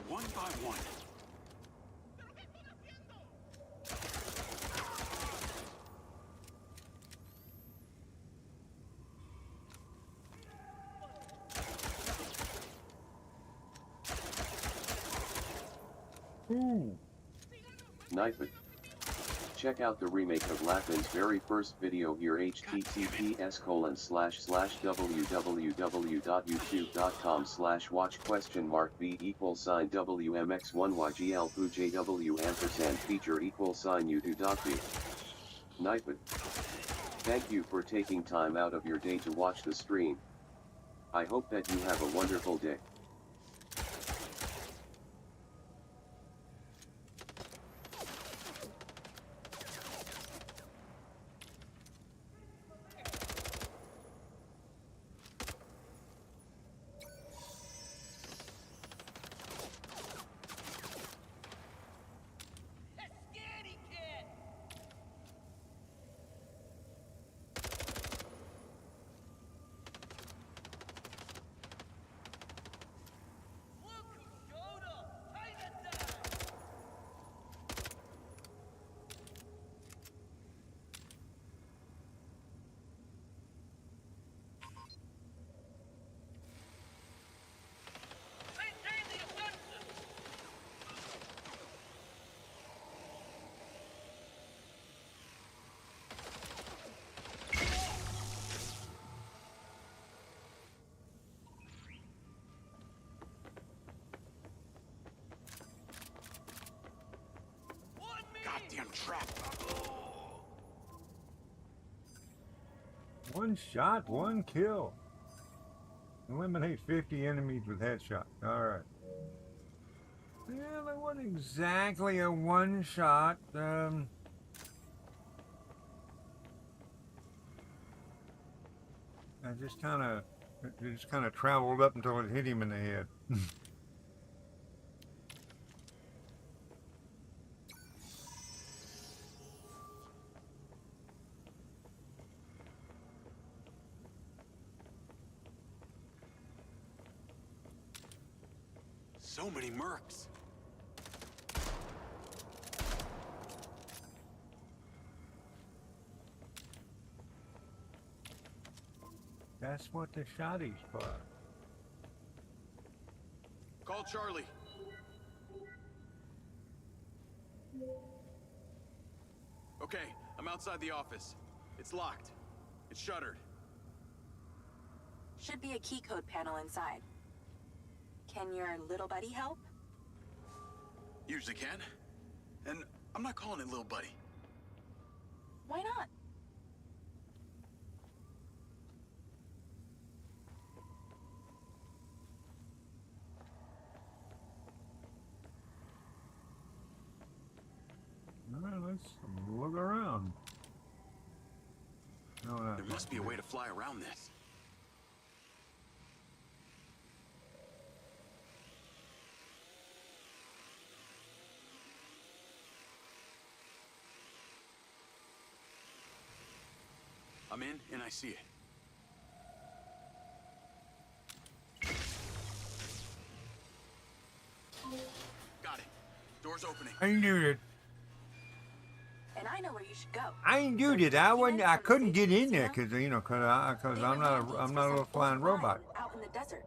One by one. Ooh. Knife it. Check out the remake of Lapin's very first video here, https://www.youtube.com/watch?v=wmx1ygl2jw ampersand feature =u2.b. Knife it. Thank you for taking time out of your day to watch the stream. I hope that you have a wonderful day. Goddamn trap. One shot, one kill. Eliminate 50 enemies with headshot. Alright. Yeah, that wasn't exactly a one shot. I just kind of traveled up until it hit him in the head. So many mercs. That's what the shotty's for. Call Charlie. Okay, I'm outside the office. It's locked. It's shuttered. Should be a key code panel inside. Can your little buddy help? Usually can. And I'm not calling it little buddy. Why not? All right, let's look around. No, There must be a way to fly around this. I'm in, and I see it. Got it. Door's opening. I knew it. And I know where you should go. I knew it. I couldn't get in there because I'm not a flying robot. Out in the desert.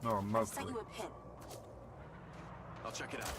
No, I mostly. sent you a pin. I'll check it out.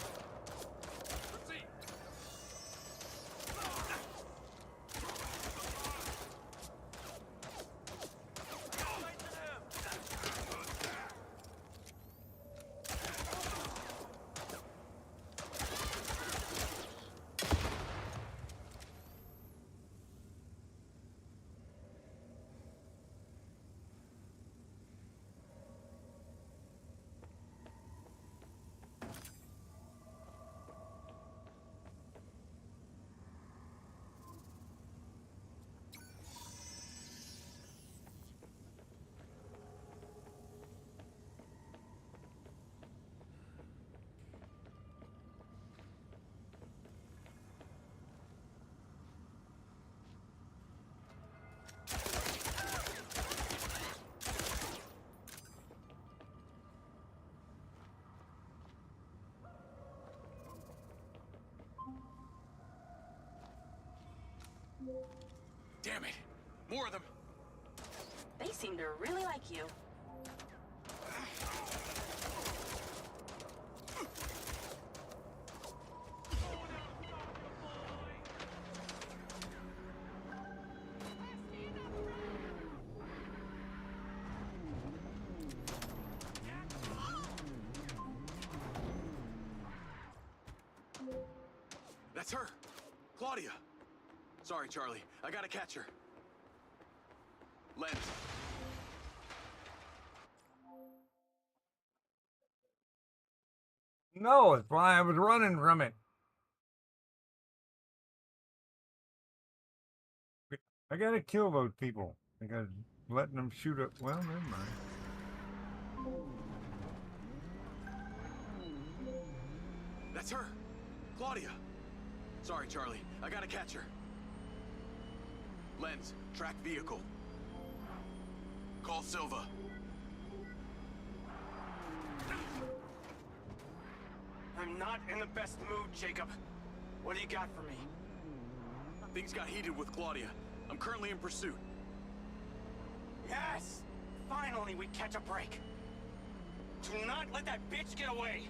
Damn it! More of them! They seem to really like you. That's her! Claudia! Sorry, Charlie. I gotta catch her. Lens. No, it's why I was running from it. I gotta kill those people because letting them shoot up. Well, never mind. That's her! Claudia! Sorry, Charlie. I gotta catch her. Lens. Track vehicle. Call Silva. I'm not in the best mood, Jacob. What do you got for me? Things got heated with Claudia. I'm currently in pursuit. Yes! Finally, we catch a break. Do not let that bitch get away!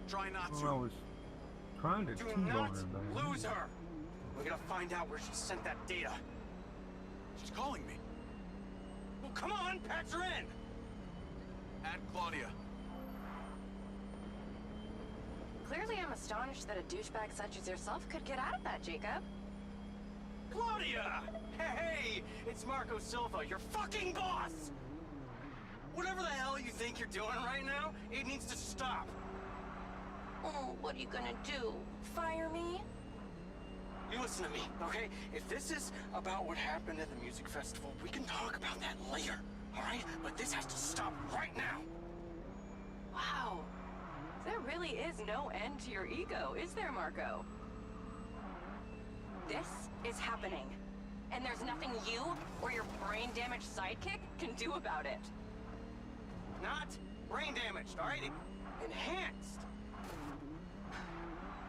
Try not to. Well, I was trying to Do T-bone not her, but lose her! We're gonna find out where she sent that data. She's calling me. Well, come on, patch her in! Add Claudia. Clearly, I'm astonished that a douchebag such as yourself could get out of that, Jacob. Claudia! Hey, it's Marco Silva, your fucking boss! Whatever the hell you think you're doing right now, it needs to stop. Oh, what are you gonna do? Fire me? You listen to me, okay? If this is about what happened at the music festival, we can talk about that later, all right? But this has to stop right now. Wow. There really is no end to your ego, is there, Marco? This is happening. And there's nothing you or your brain-damaged sidekick can do about it. Not brain damaged, all right? Enhanced.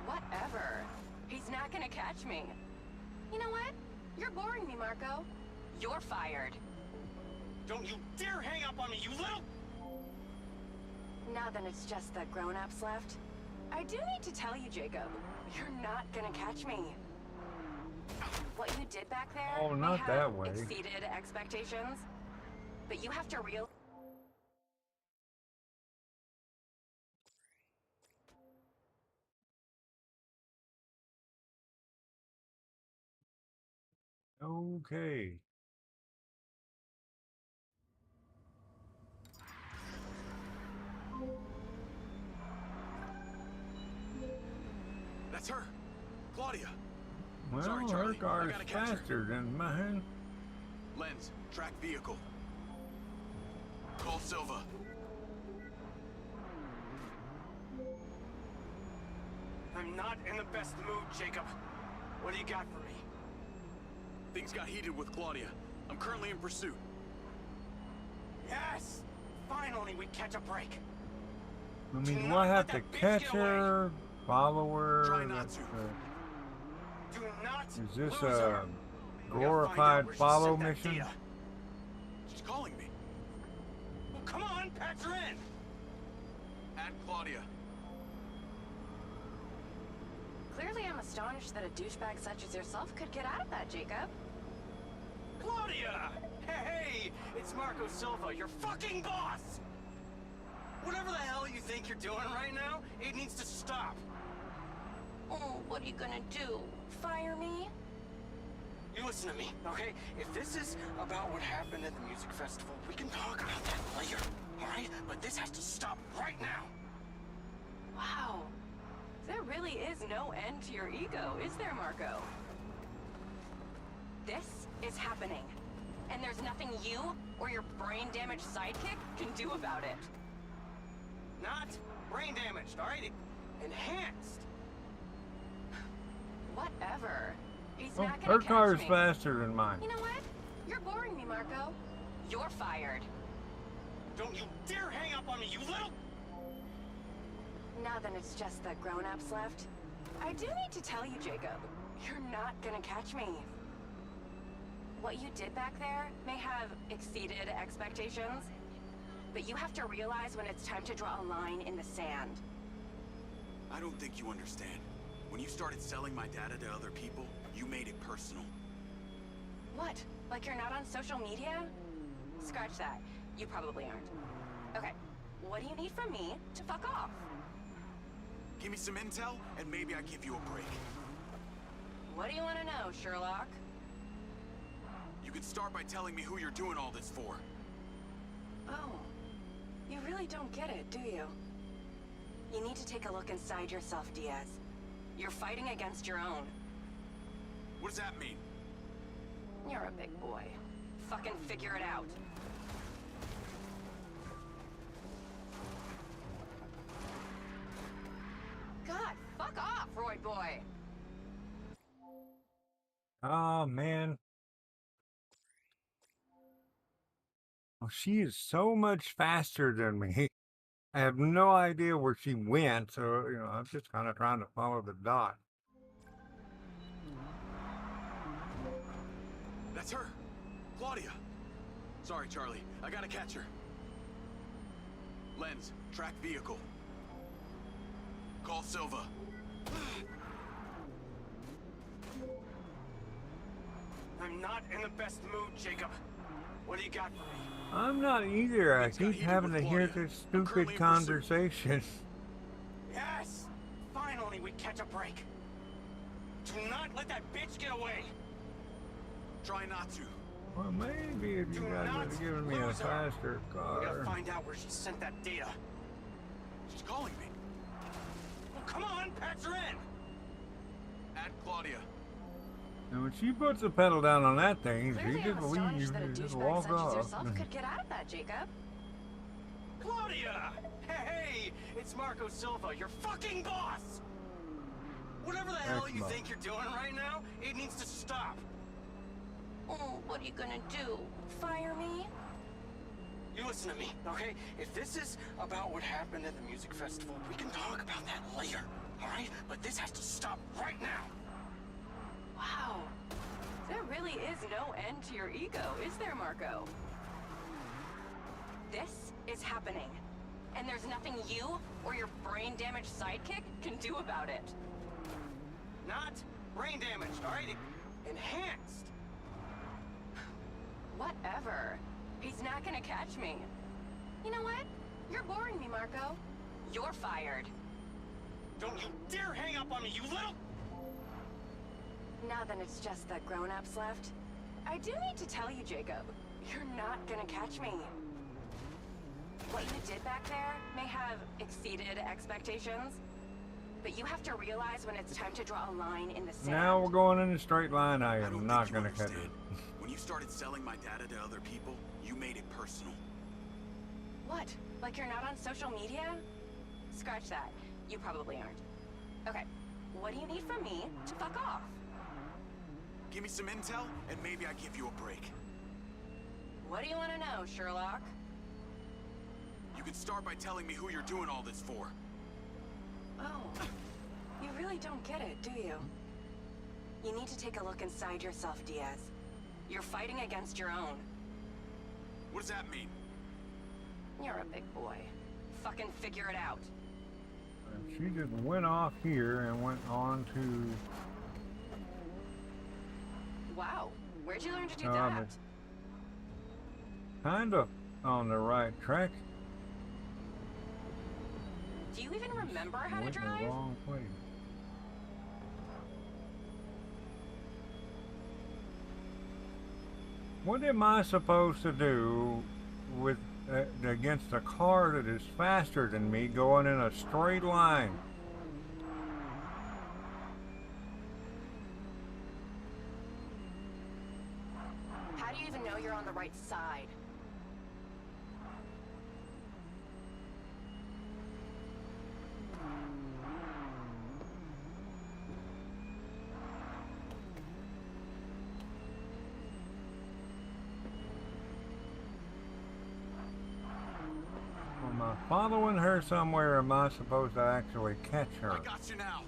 Whatever. He's not gonna catch me. You know what? You're boring me, Marco. You're fired. Don't you dare hang up on me, you little... Now then it's just the grown-ups left. I do need to tell you, Jacob, you're not gonna catch me. What you did back there Oh, not may have that way. exceeded expectations. But you have to realize... okay. That's her. Claudia. Well, Sorry, her Charlie. I car's gotta catch her. faster than mine. Lens. Track vehicle. Call Silva. I'm not in the best mood, Jacob. What do you got for me? Things got heated with Claudia. I'm currently in pursuit. Yes! Finally, we catch a break. I mean, Do do not I have let to that bitch catch get away. her, follow her? Try not That's, to. Do not is this lose her. a We gotta find out glorified where she follow sent that mission? data. She's calling me. Well, come on, patch her in. Add Claudia. Clearly I'm astonished that a douchebag such as yourself could get out of that, Jacob. Claudia! Hey, it's Marco Silva, your fucking boss! Whatever the hell you think you're doing right now, it needs to stop. Oh, what are you gonna do? Fire me? You listen to me, okay? If this is about what happened at the music festival, we can talk about that later, all right? But this has to stop right now. Wow. There really is no end to your ego, is there, Marco? This is happening. And there's nothing you or your brain-damaged sidekick can do about it. Not brain damaged, all right? Enhanced. Whatever. He's Oh, not gonna her catch car's me. faster than mine. You know what? You're boring me, Marco. You're fired. Don't you dare hang up on me, you little... Now then it's just the grown-ups left. I do need to tell you, Jacob, You're not gonna catch me. What you did back there may have exceeded expectations, but you have to realize when it's time to draw a line in the sand. I don't think you understand. When you started selling my data to other people, you made it personal. What? Like you're not on social media? Scratch that. You probably aren't. Okay, what do you need from me to fuck off? Give me some intel, and maybe I give you a break. What do you want to know, Sherlock? You could start by telling me who you're doing all this for. Oh, you really don't get it, do you? You need to take a look inside yourself, Diaz. You're fighting against your own. What does that mean? You're a big boy. Fucking figure it out. God, fuck off, Roy boy! Oh, man. Oh, she is so much faster than me. I have no idea where she went, so, you know, I'm just kind of trying to follow the dot. That's her! Claudia! Sorry, Charlie. I gotta catch her. Lens, track vehicle. Call Silva. I'm not in the best mood, Jacob. What do you got for me? I'm not either. I keep having to hear this stupid conversation. Yes! Finally, we catch a break. Do not let that bitch get away. Try not to. Well, maybe if you guys would have given me a faster car. We gotta find out where she sent that data. She's calling me. Well, come on, patch her in. Add Claudia. And when she puts the pedal down on that thing, Clearly, she just I'm leaves, astonished that a just douchebag walk such as off. yourself could get out of that, Jacob. Claudia! Hey, it's Marco Silva, your fucking boss! Whatever the hell you think you're doing right now, it needs to stop. Oh, what are you gonna do? Fire me? You listen to me, okay? If this is about what happened at the music festival, we can talk about that later, alright? But this has to stop right now. Wow. There really is no end to your ego, is there, Marco? This is happening. And there's nothing you or your brain-damaged sidekick can do about it. Not brain damaged, alright? Enhanced. Whatever. He's not gonna catch me. You know what? You're boring me, Marco. You're fired. Don't you dare hang up on me, you little... Now then it's just the grown-ups left. I do need to tell you, Jacob, you're not gonna catch me. What you did back there may have exceeded expectations, but you have to realize when it's time to draw a line in the sand. Now we're going in a straight line. I am not going to cut it. When you started selling my data to other people, you made it personal. What? Like you're not on social media? Scratch that. You probably aren't. Okay, what do you need from me to fuck off? Give me some intel, and maybe I give you a break. What do you want to know, Sherlock? You could start by telling me who you're doing all this for. Oh, you really don't get it, do you? You need to take a look inside yourself, Diaz. You're fighting against your own. What does that mean? You're a big boy. Fucking figure it out. And she just went off here and went on to... Wow, where'd you learn to do that? Kind of on the right track. Do you even remember how to drive? The wrong way. What am I supposed to do with against a car that is faster than me going in a straight line? How do you even know you're on the right side? Am I following her somewhere, or am I supposed to actually catch her? I got you now.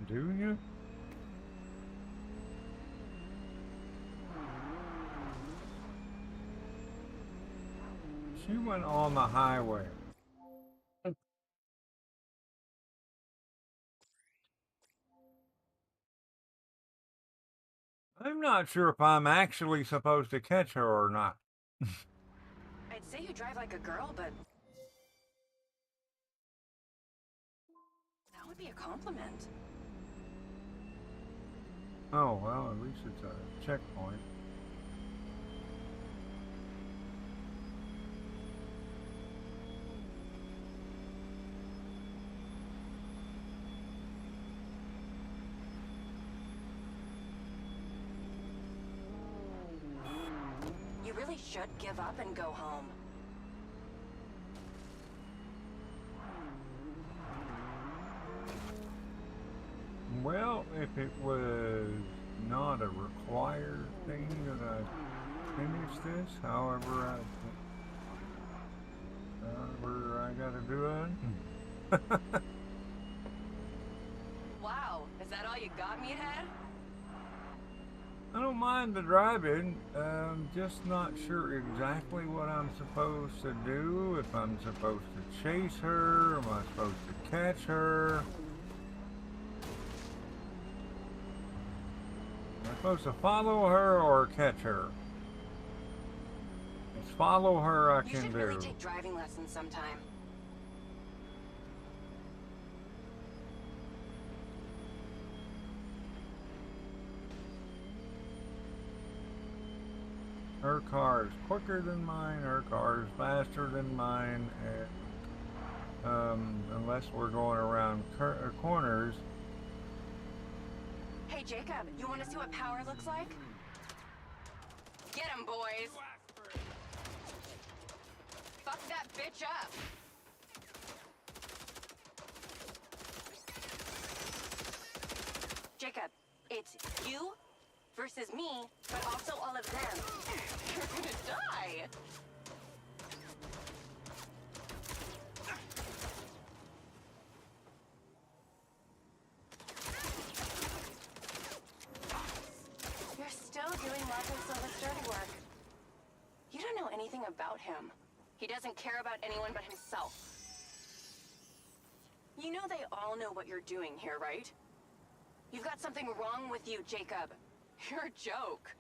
Do you? She went on the highway. I'm not sure if I'm actually supposed to catch her or not. I'd say you drive like a girl, but that would be a compliment. Oh, well, at least it's a checkpoint. You really should give up and go home. Well, if it was not a required thing that I finish this, however I gotta do it. Wow, is that all you got, meathead? I don't mind the driving, just not sure exactly what I'm supposed to do, if I'm supposed to chase her, am I supposed to catch her? Am I supposed to follow her or catch her? It's follow her I You can should do. really take driving lessons sometime. Her car is quicker than mine, her car is faster than mine, and unless we're going around corners. Hey, Jacob, you want to see what power looks like? Get him, boys! Fuck that bitch up! Jacob, it's you versus me, but also all of them. You're gonna die! You're still doing Marco Silva's dirty work. You don't know anything about him. He doesn't care about anyone but himself. You know they all know what you're doing here, right? You've got something wrong with you, Jacob. You're a joke.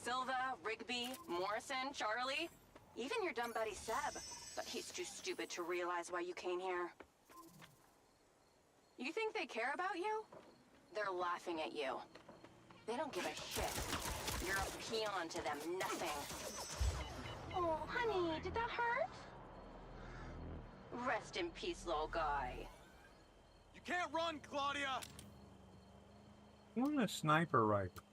Silva, Rigby, Morrison, Charlie, even your dumb buddy Seb. But he's too stupid to realize why you came here. You think they care about you? They're laughing at you. They don't give a shit. You're a peon to them, nothing. Oh, honey, did that hurt? Rest in peace, little guy. You can't run, Claudia! I want a sniper rifle.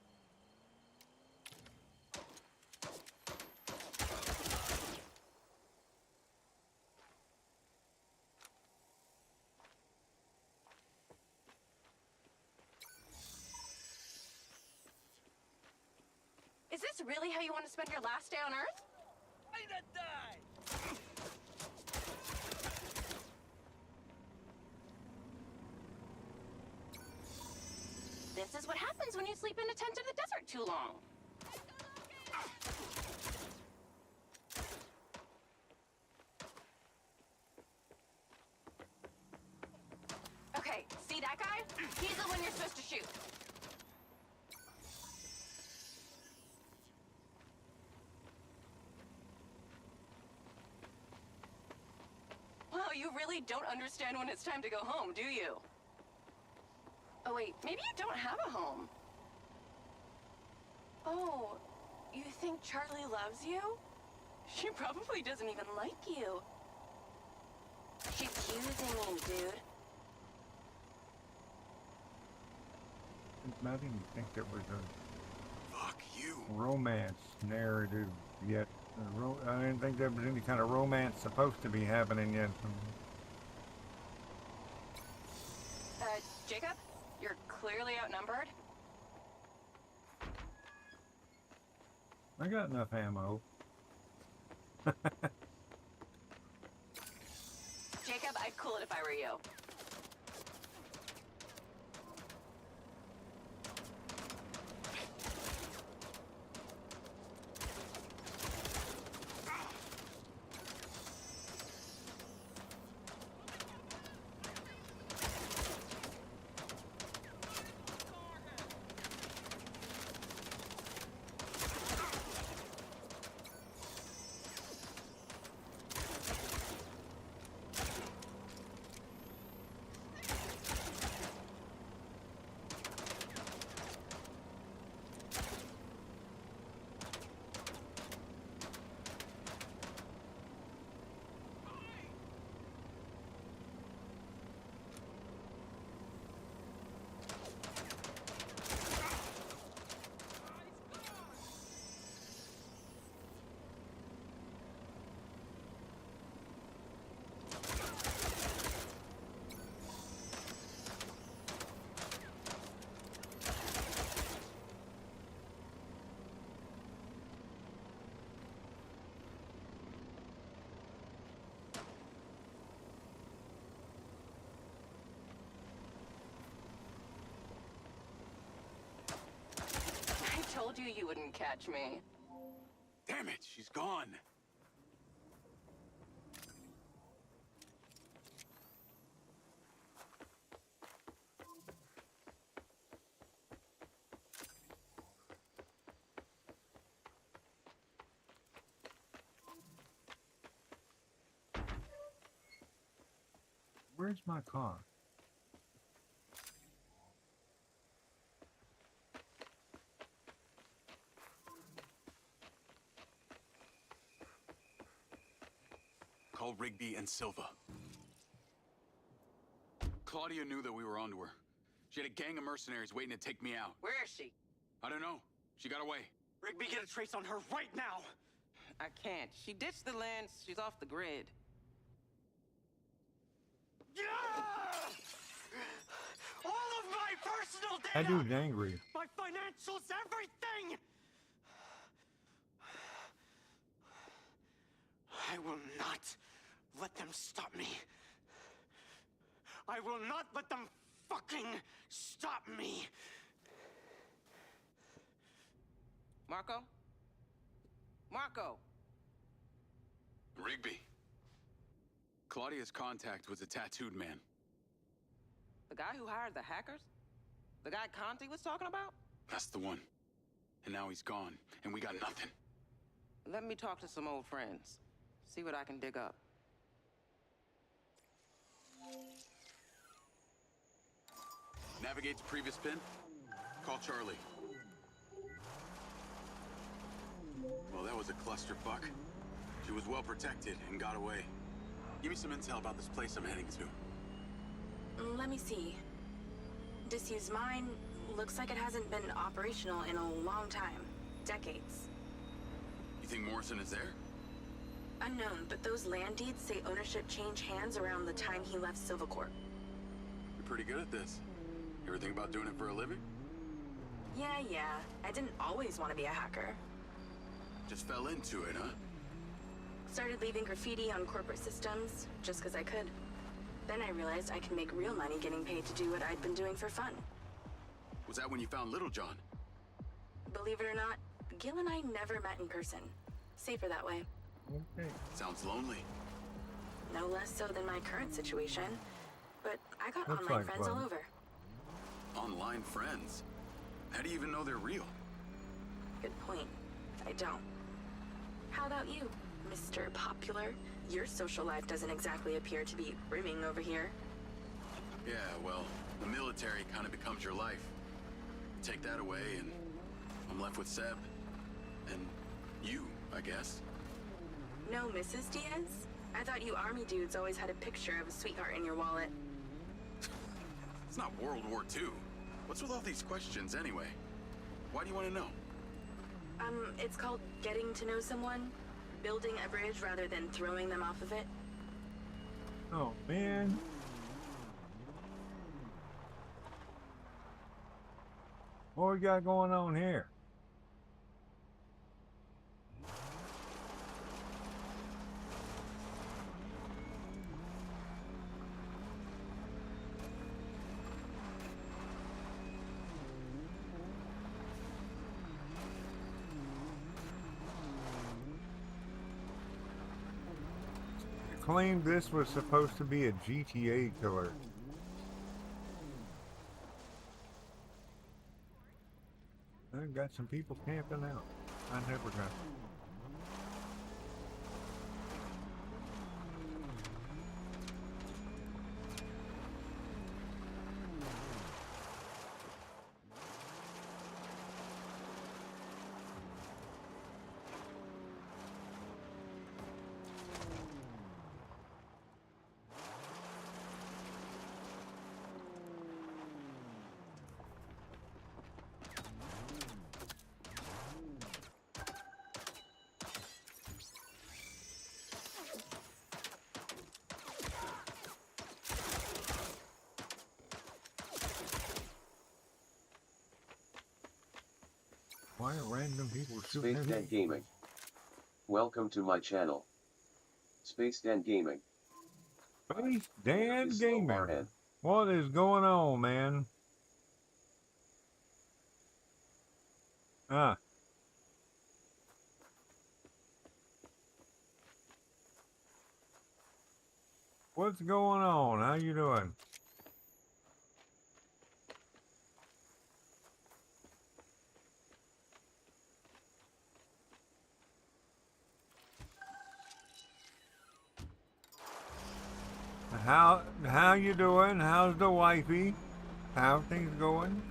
Is this really how you want to spend your last day on Earth? This is what happens when you sleep in a tent in the desert too long. Okay, see that guy? He's the one you're supposed to shoot. Well, you really don't understand when it's time to go home, do you? Oh wait, maybe you don't have a home. Oh, you think Charlie loves you? She probably doesn't even like you. She's using you, dude. I didn't think there was a Fuck you. romance narrative yet. I didn't think there was any kind of romance supposed to be happening yet. Jacob? You're clearly outnumbered. I got enough ammo. Jacob, I'd cool it if I were you. you wouldn't catch me. Damn it, she's gone. Where's my car? Call Rigby and Silva. Claudia knew that we were onto her. She had a gang of mercenaries waiting to take me out. Where is she? I don't know. She got away. Rigby, get a trace on her right now! I can't. She ditched the lens. She's off the grid. Yeah! All of my personal data! That dude's angry. My financials, everything! I will not let them stop me. I will not let them fucking stop me. Marco? Marco! Rigby. Claudia's contact was a tattooed man. The guy who hired the hackers? The guy Conti was talking about? That's the one. And now he's gone, and we got nothing. Let me talk to some old friends. See what I can dig up. Navigate to previous pin. Call Charlie. Well, that was a clusterfuck. She was well protected and got away. Give me some intel about this place I'm heading to. Let me see. Disused mine. Looks like it hasn't been operational in a long time. Decades. You think Morrison is there? Unknown, but those land deeds say ownership changed hands around the time he left Silvercorp. You're pretty good at this. You ever think about doing it for a living? Yeah. I didn't always want to be a hacker. Just fell into it, huh? Started leaving graffiti on corporate systems, just because I could. Then I realized I could make real money getting paid to do what I'd been doing for fun. Was that when you found Little John? Believe it or not, Gil and I never met in person. Safer that way. Okay. Sounds lonely. No less so than my current situation. But I got Looks online like friends all fun. over. Online friends? How do you even know they're real? Good point. I don't. How about you, Mr. Popular? Your social life doesn't exactly appear to be brimming over here. Yeah, well, the military kind of becomes your life. Take that away and I'm left with Seb. And you, I guess. No Mrs. Diaz? I thought you army dudes always had a picture of a sweetheart in your wallet. It's not World War II. What's with all these questions anyway? Why do you want to know? It's called getting to know someone. Building a bridge rather than throwing them off of it. Oh, man. What we got going on here? Claimed this was supposed to be a GTA killer. I've got some people camping out. I never got. Why are random people shooting Space at Den me? Gaming. Welcome to my channel. Space Den Gaming. Space Dan Is Gaming. ORN. What is going on, man? What's going on? How you doing? How you doing? How's the wifey? How things going?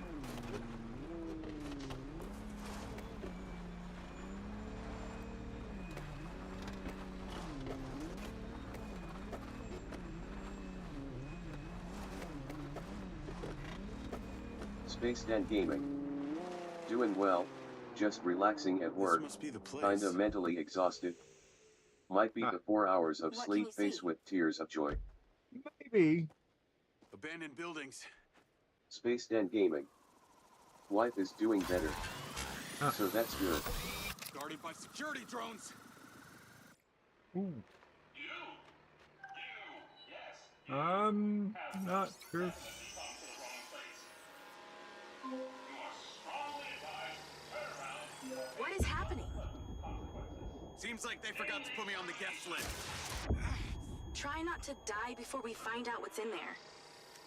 Space Den Gaming. Doing well, just relaxing at work, kinda mentally exhausted. Might be the 4 hours of sleep faced with tears of joy. Maybe. Abandoned buildings. Space Den Gaming. Wife is doing better. So that's good. Guarded by security drones. Ooh. Not sure. What is happening? Seems like they forgot to put me on the guest list. Try not to die before we find out what's in there.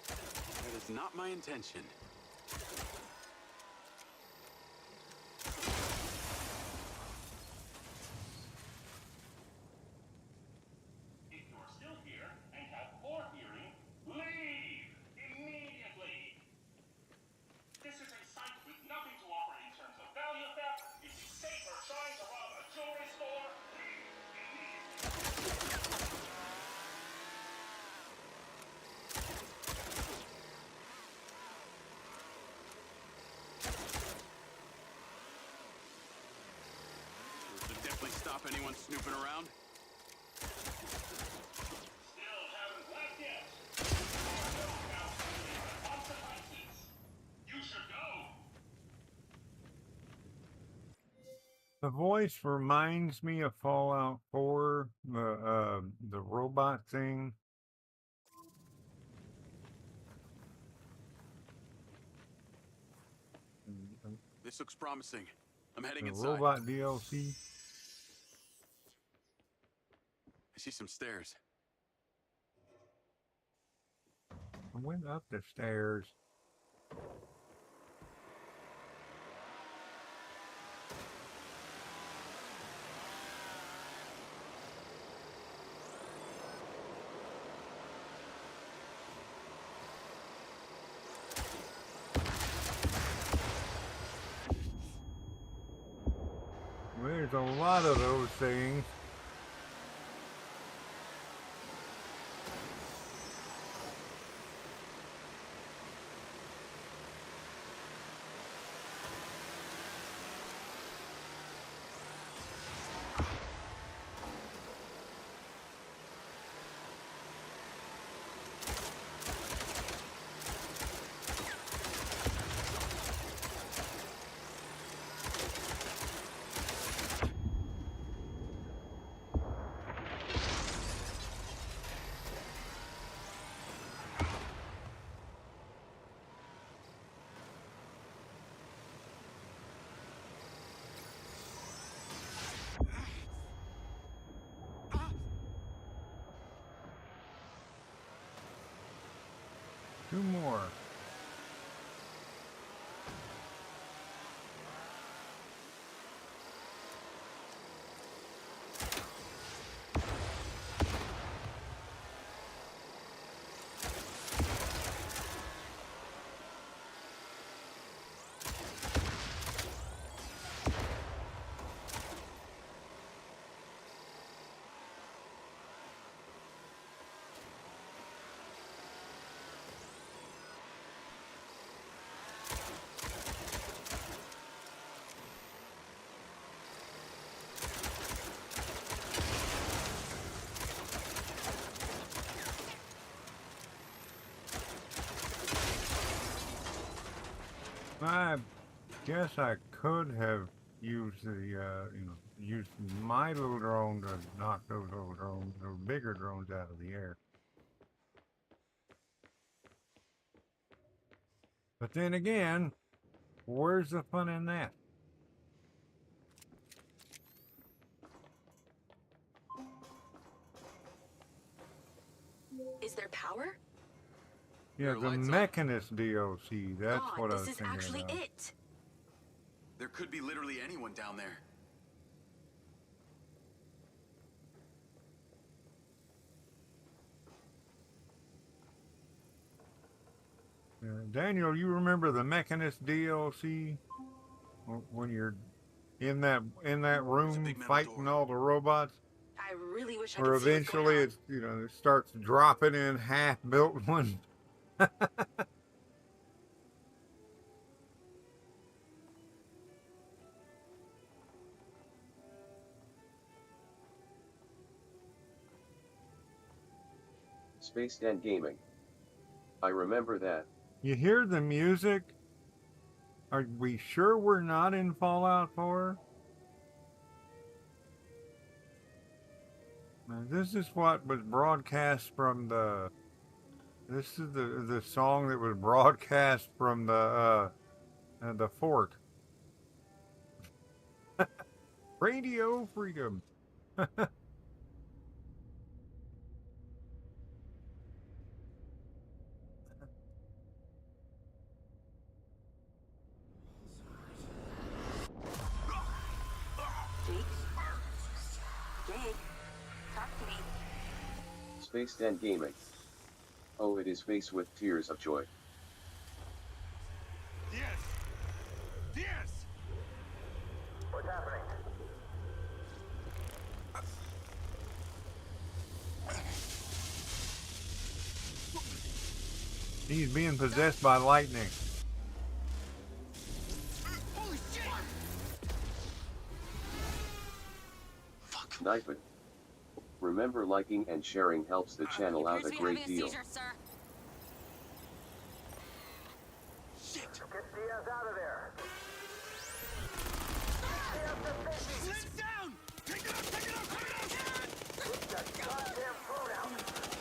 That is not my intention. If you're still here and have more hearing, leave immediately. This is a site with nothing to offer in terms of value theft. If you safer trying to rob a jewelry store, leave immediately. Should definitely stop anyone snooping around. Still haven't left yet. There are no calculated consequences. You should go. The voice reminds me of Fallout 4, the robot thing. This looks promising. I'm heading The inside. robot DLC. I see some stairs. I went up the stairs. There's a lot of those things. Two more. I guess I could have used the, used my little drone to knock those little drones, those bigger drones out of the air. But then again, where's the fun in that? Is there power? Yeah, the Mechanist DLC. That's God, what I was this is thinking actually about. it. There could be literally anyone down there. Daniel, you remember the Mechanist DLC? When you're in that room fighting all the robots? I really wish I Or could see what's going eventually on. it's, you know, it starts dropping in half-built ones. Space Den Gaming. I remember that. You hear the music? Are we sure we're not in Fallout 4? Now, this is what was broadcast from the... This is the song that was broadcast from the fort. Radio Freedom. Jake, talk to me. Space Den Gaming. Oh, it is faced with tears of joy. Yes! Yes! What's happening? He's being possessed by lightning. Holy shit! Knife it. Remember, liking and sharing helps the channel out a great deal. Seizure, sir. Shit! Get Diaz out of there. Slim's down! Take it out! Take it out! Take it out! Put that goddamn phone out. Let's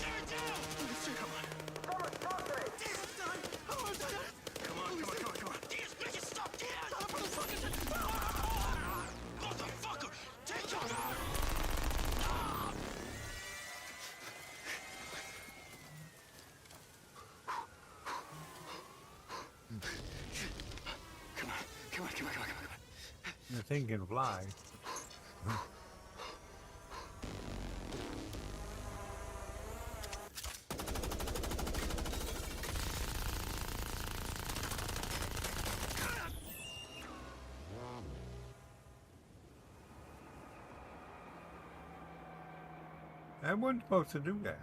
tear it down! Come on. Someone talk to me. Diaz, son! Come on, come on, come on, come on. Diaz, bitch, stop! Diaz! Motherfucker! Take it out! Come on. The thing can fly. I wasn't supposed to do that.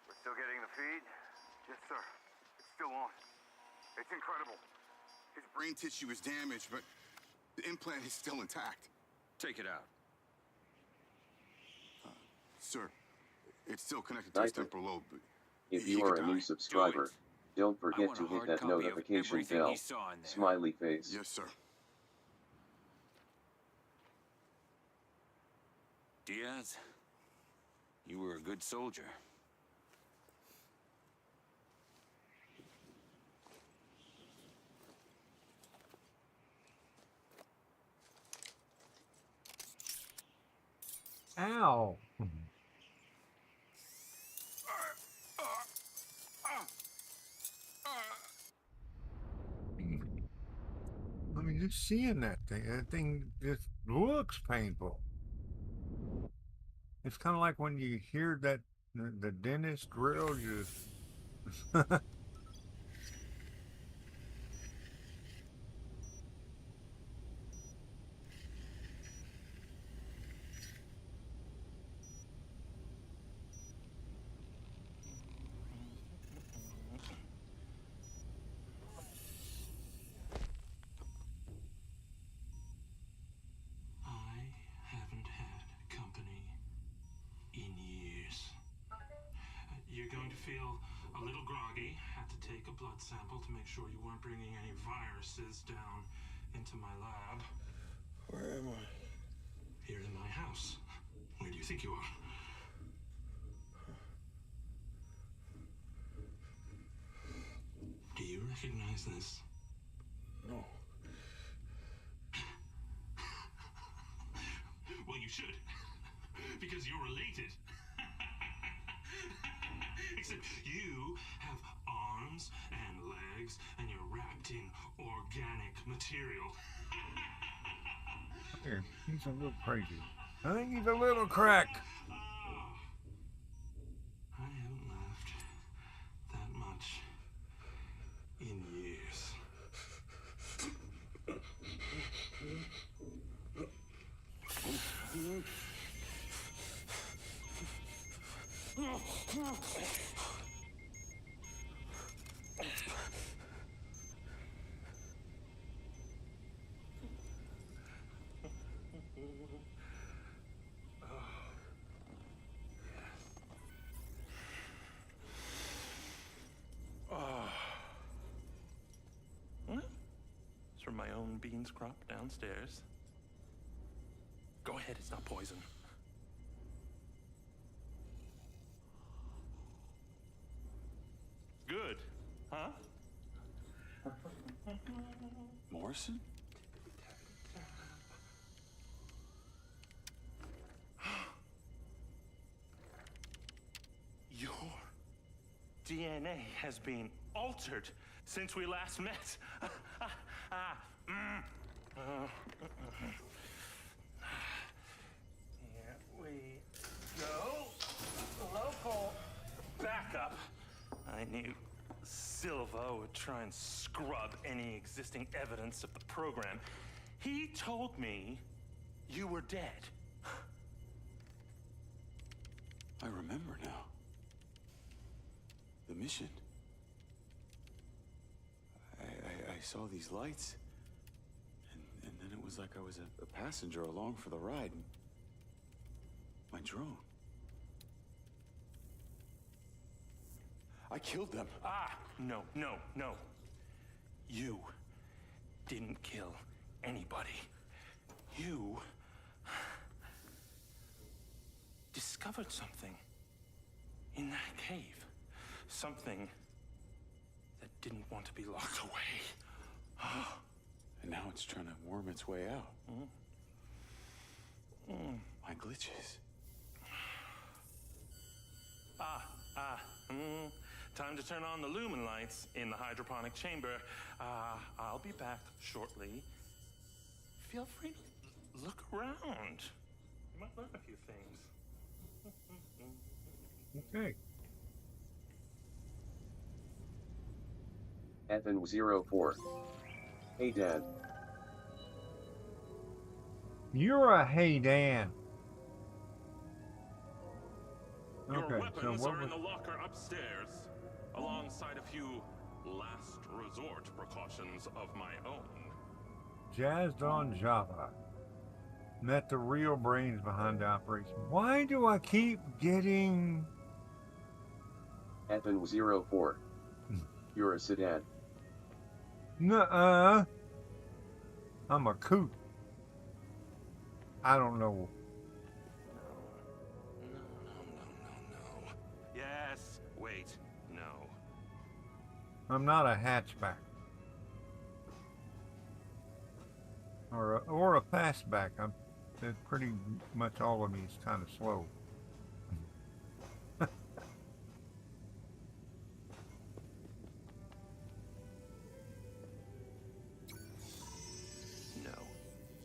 We're still getting the feed? Yes, sir. It's still on. It's incredible. His brain tissue is damaged, but the implant is still intact. Take it out. Sir, it's still connected to his temporal lobe, but If he you could are a new die. subscriber, don't forget want to a hit hard that copy of notification everything bell. he saw in there. Smiley face. Yes, sir. Diaz, you were a good soldier. Ow. I mean, just seeing that thing just looks painful. It's kind of like when you hear that the dentist drill just. I haven't had company in years. blood sample to make sure you weren't bringing any viruses down into my lab. Where am I? Here in my house. Where do you think you are? Do you recognize this? No. Well, you should. Because you're related. Except you have arms and legs, and you're wrapped in organic material. Here, he's a little crazy. I think he's a little cracked. I haven't laughed that much in years. It's from my own beans crop downstairs. Go ahead, it's not poison. Good, huh? Morrison? Your DNA has been altered since we last met. Here we go. Local backup. I knew Silva would try and scrub any existing evidence of the program. He told me you were dead. I remember now. The mission. I saw these lights, and then it was like I was a passenger along for the ride. My drone. I killed them. No. You didn't kill anybody. You discovered something in that cave. Something that didn't want to be locked away. And now it's trying to worm its way out. My glitches. Time to turn on the lumen lights in the hydroponic chamber. I'll be back shortly. Feel free to look around. You might learn a few things. Okay. Ethan04. Hey Dad. You're a hey Dan. Your Okay, weapons so are in the locker upstairs, alongside a few last resort precautions of my own. Jazzed on Java. Met the real brains behind the operation. Why do I keep getting... Ethan04. You're a sedan. Nuh-uh. I'm a coot. I don't know. No. Yes, wait, no. I'm not a hatchback. Or a fastback. Pretty much all of me is kind of slow.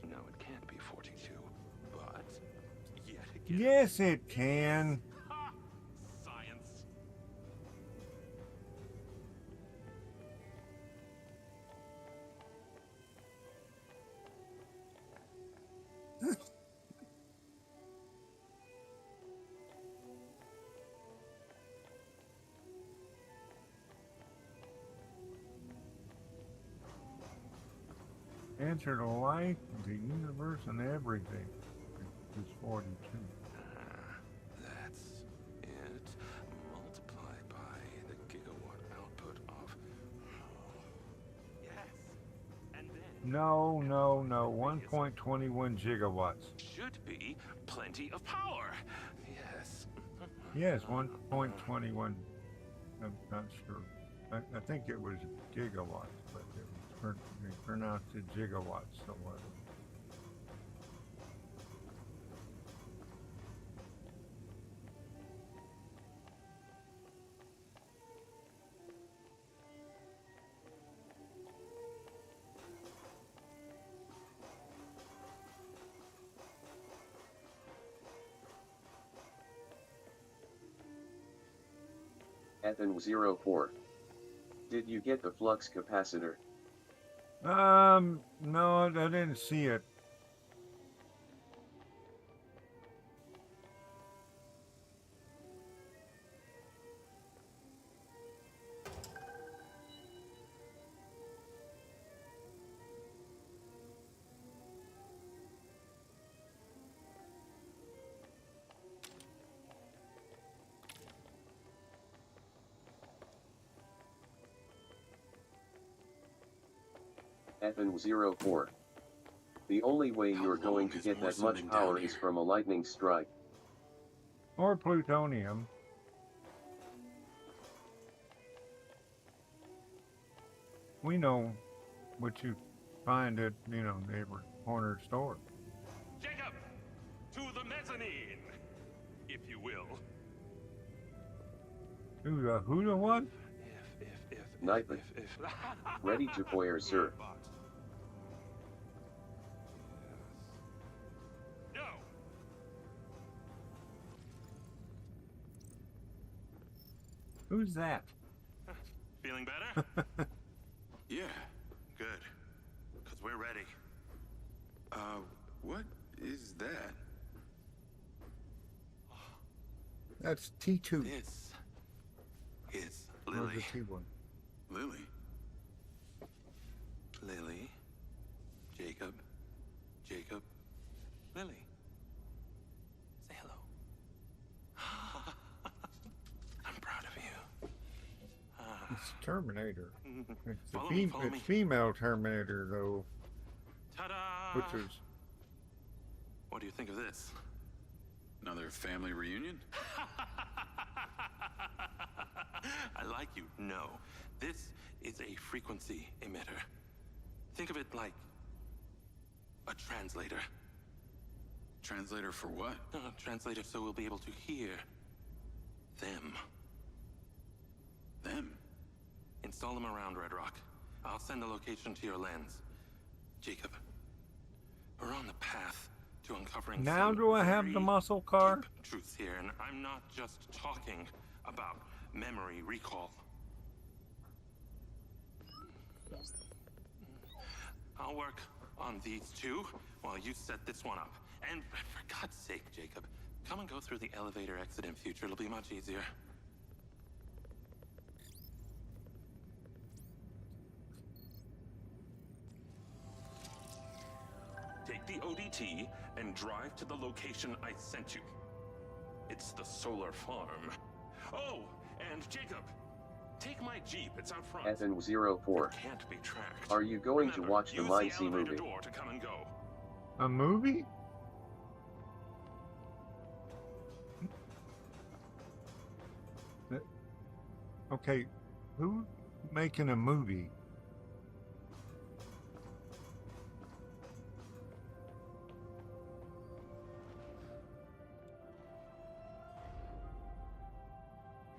No, it can't be 42, but yet again. Yes, it can. Science. Answer to life, the universe, and everything. It's 42. That's it. Multiplied by the gigawatt output of No, 1.21 gigawatts. Should be plenty of power. Yes. Yes, 1.21. I'm not sure. I think it was gigawatts, but they pronounced it gigawatts somewhere. Ethan04. Did you get the flux capacitor? No, I didn't see it. Ethan04. The only way you're going to get that much power is from a lightning strike. Or plutonium. We know what you find at, neighbor corner store. Jacob, to the mezzanine, if you will. Who to what? Nightly. Ready to fire, sir. No. Who's that? Feeling better? Yeah. Good. Because we're ready. What is that? That's T2. This is Or Lily. the T1. Lily. Lily. Jacob. Jacob. Lily. Say hello. I'm proud of you. It's Terminator. It's Follow me, follow me. it's female Terminator though. Ta-da! Which is What do you think of this? Another family reunion? I like you. No. This is a frequency emitter. Think of it like a translator. Translator for what? Translator so we'll be able to hear them. Them? Install them around Red Rock. I'll send a location to your lens. Jacob, we're on the path to uncovering now some do I have very the muscle car? deep truths here, and I'm not just talking about memory recall. I'll work on these two while you set this one up. And for God's sake, Jacob, come and go through the elevator exit in future. It'll be much easier. Take the ODT and drive to the location I sent you. It's the solar farm. Oh, and Jacob, take my Jeep. It's out front. Ethan04. It can't be tracked. Are you going to watch the Use MindsEye the elevator movie? door to come and go. a movie? Okay, who's making a movie?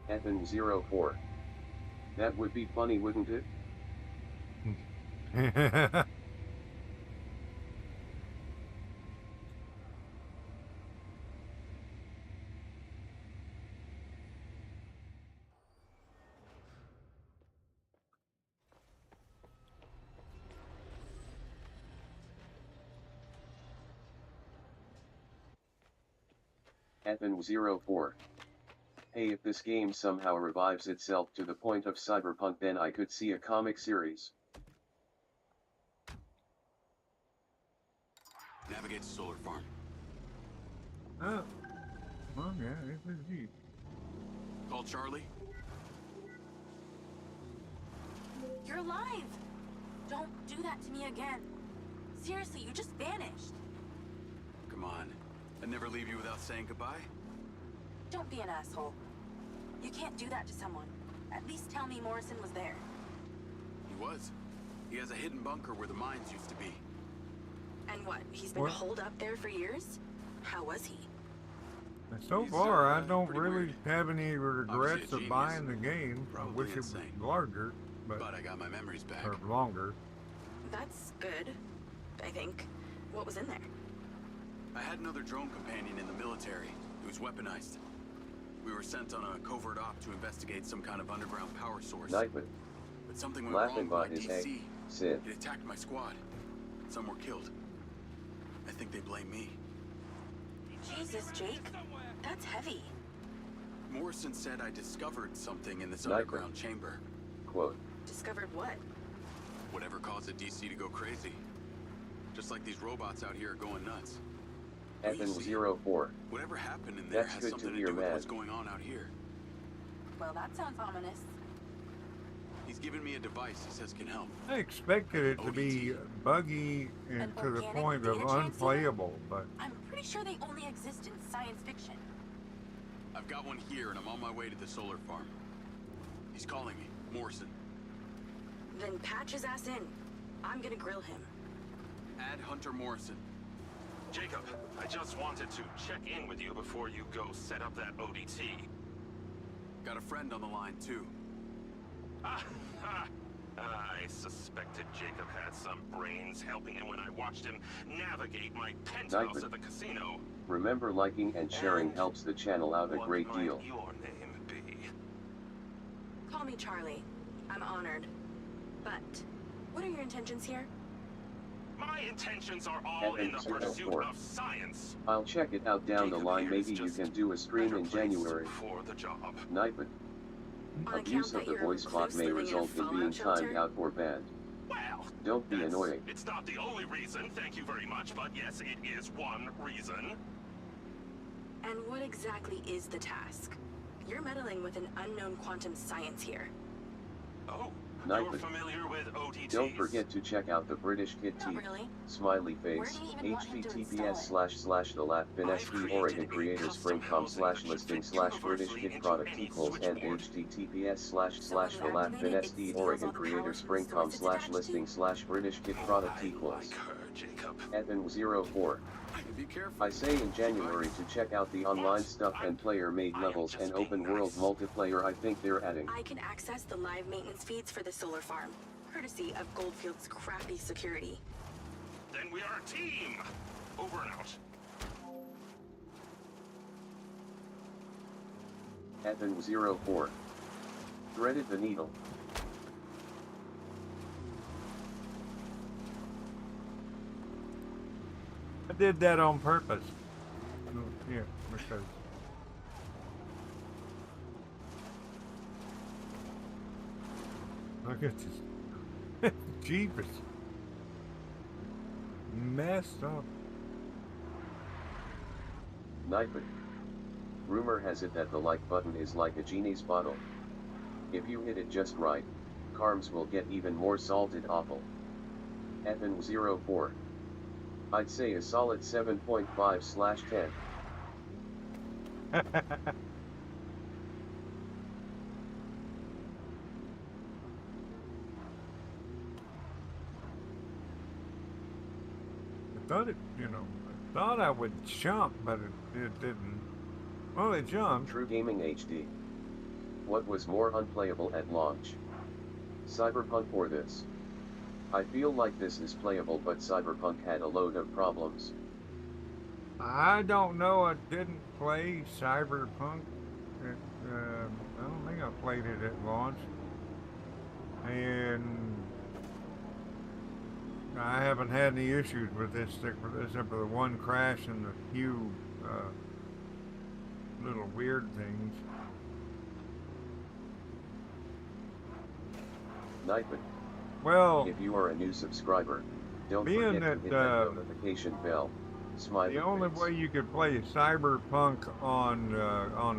Ethan04. That would be funny, wouldn't it? Ethan04. Hey, if this game somehow revives itself to the point of cyberpunk, then I could see a comic series. Navigate to solar farm. Oh, well, yeah, it was you. Call Charlie. You're alive! Don't do that to me again. Seriously, you just vanished. Come on. I'd never leave you without saying goodbye. Don't be an asshole. You can't do that to someone. At least tell me Morrison was there. He was. He has a hidden bunker where the mines used to be. And what, he's been holed up there for years? How was he? So far, I don't really have any regrets of buying the game. I wish it was larger, but I got my memories back. Or longer. That's good, I think. What was in there? I had another drone companion in the military. It was weaponized. We were sent on a covert op to investigate some kind of underground power source. Nightman. But something went wrong by with my his DC. Sid. It attacked my squad. Some were killed. I think they blame me. Jesus, Jake. That's heavy. Morrison said I discovered something in this underground chamber. Quote. Discovered what? Whatever caused the DC to go crazy. Just like these robots out here are going nuts. Evan 04. Whatever happened in there That's has good something to to hear, do with man. what's going on out here. Well, that sounds ominous. He's given me a device he says can help. I expected it to be buggy and to the point of unplayable, but I'm pretty sure they only exist in science fiction. I've got one here and I'm on my way to the solar farm. He's calling me, Morrison. Then patch his ass in. I'm gonna grill him. Add Hunter Morrison. Jacob, I just wanted to check in with you before you go set up that ODT. Got a friend on the line, too. I suspected Jacob had some brains helping him when I watched him navigate my penthouse at the casino. Remember, liking and sharing helps the channel out a great deal. What might your name be? Call me Charlie. I'm honored. But, what are your intentions here? My intentions are all in the pursuit of science. I'll check it out down the line. Maybe you can do a stream in January. For the job. Nightman. Abuse of the voice bot may result in being timed out or banned. Well, don't be annoying. It's not the only reason, thank you very much, but yes, it is one reason. And what exactly is the task? You're meddling with an unknown quantum science here. Oh, Nightman. you're familiar with ODTs? Don't forget to check out the British Kid T. Really? Smiley face. https://the.binSP Oregon Creators Spring.com/listing/British Kid product equals and https://the.binSP Oregon Creators Spring.com/listing/British Kid product equals. Evan 04. I say in January to check out the online stuff and player-made levels and open-world multiplayer. I think they're adding. I can access the live maintenance feeds for the solar farm, courtesy of Goldfield's crappy security. Then we are a team! Over and out. Evan 04. Threaded the needle. I did that on purpose. Yeah, because look at this. Jeepers. Messed up. Nightman. Rumor has it that the like button is like a genie's bottle. If you hit it just right, Carms will get even more salted awful. Evan 04. I'd say a solid 7.5/10. I thought it, I thought I would jump, but it didn't. Well, it jumped. True Gaming HD. What was more unplayable at launch? Cyberpunk or this? I feel like this is playable, but Cyberpunk had a load of problems. I don't know. I didn't play Cyberpunk. I don't think I played it at launch. And I haven't had any issues with this except for the one crash and the few little weird things. Nightman. Well, if you are a new subscriber, don't forget to hit that notification bell. Smiley the only way you could play Cyberpunk on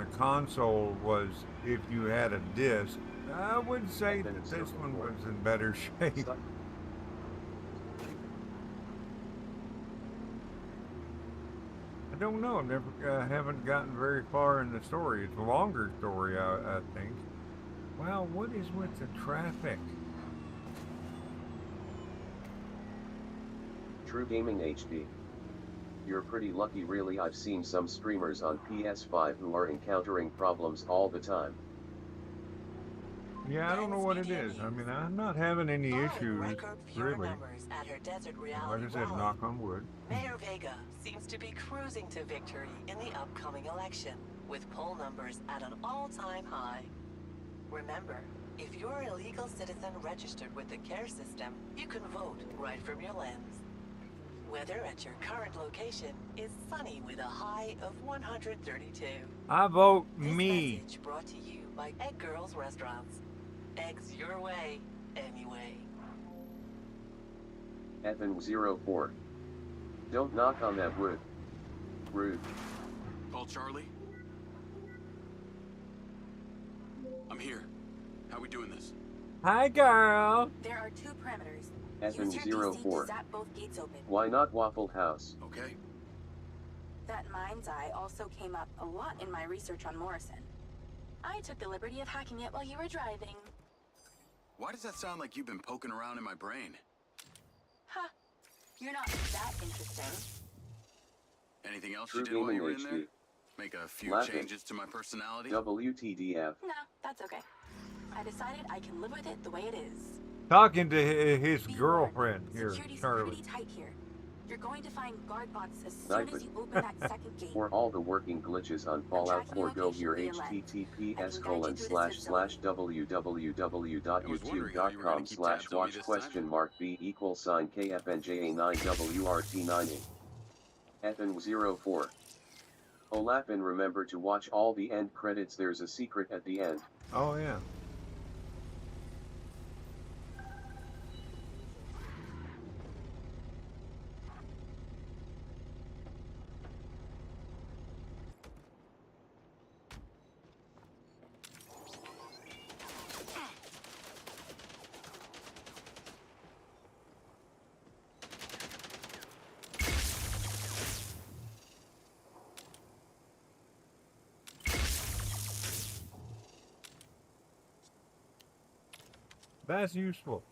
a console was if you had a disc. I would say that this one was in better shape. don't know. Haven't gotten very far in the story. It's a longer story, I think. Wow, what is with the traffic? True Gaming HD. You're pretty lucky really. I've seen some streamers on PS5 who are encountering problems all the time. Yeah, I don't know what it is. I mean, I'm not having any issues, really. At her Desert Like Reality I said, rally, knock on wood. Mayor Vega seems to be cruising to victory in the upcoming election, with poll numbers at an all-time high. Remember, if you're a legal citizen registered with the CARE system, you can vote right from your lens. Weather at your current location is sunny with a high of 132. I vote This me. message brought to you by Egg Girls Restaurants. Eggs your way, anyway. Ethan04. Don't knock on that wood. Rude. Call Charlie? I'm here. How we doing this? Hi, girl. There are two parameters. Ethan04. Zap both gates open. Why not Waffle House? Okay. That MindsEye also came up a lot in my research on Morrison. I took the liberty of hacking it while you were driving. Why does that sound like you've been poking around in my brain? Ha! You're not that interesting. Anything else True you did while you were in Gaming there? HD. Make a few Laughing. changes to my personality? WTDF. No, that's okay. I decided I can live with it the way it is. Talking to his girlfriend here, Security's Charlie. pretty tight here. You're going to find guard bots as soon as you open that second gate. For all the working glitches on Fallout 4, go here https://www.youtube.com/b=KFNJA9WRT90. Ethan04. Olapin, remember to watch all the end credits. There's a secret at the end. Oh, yeah. That's useful.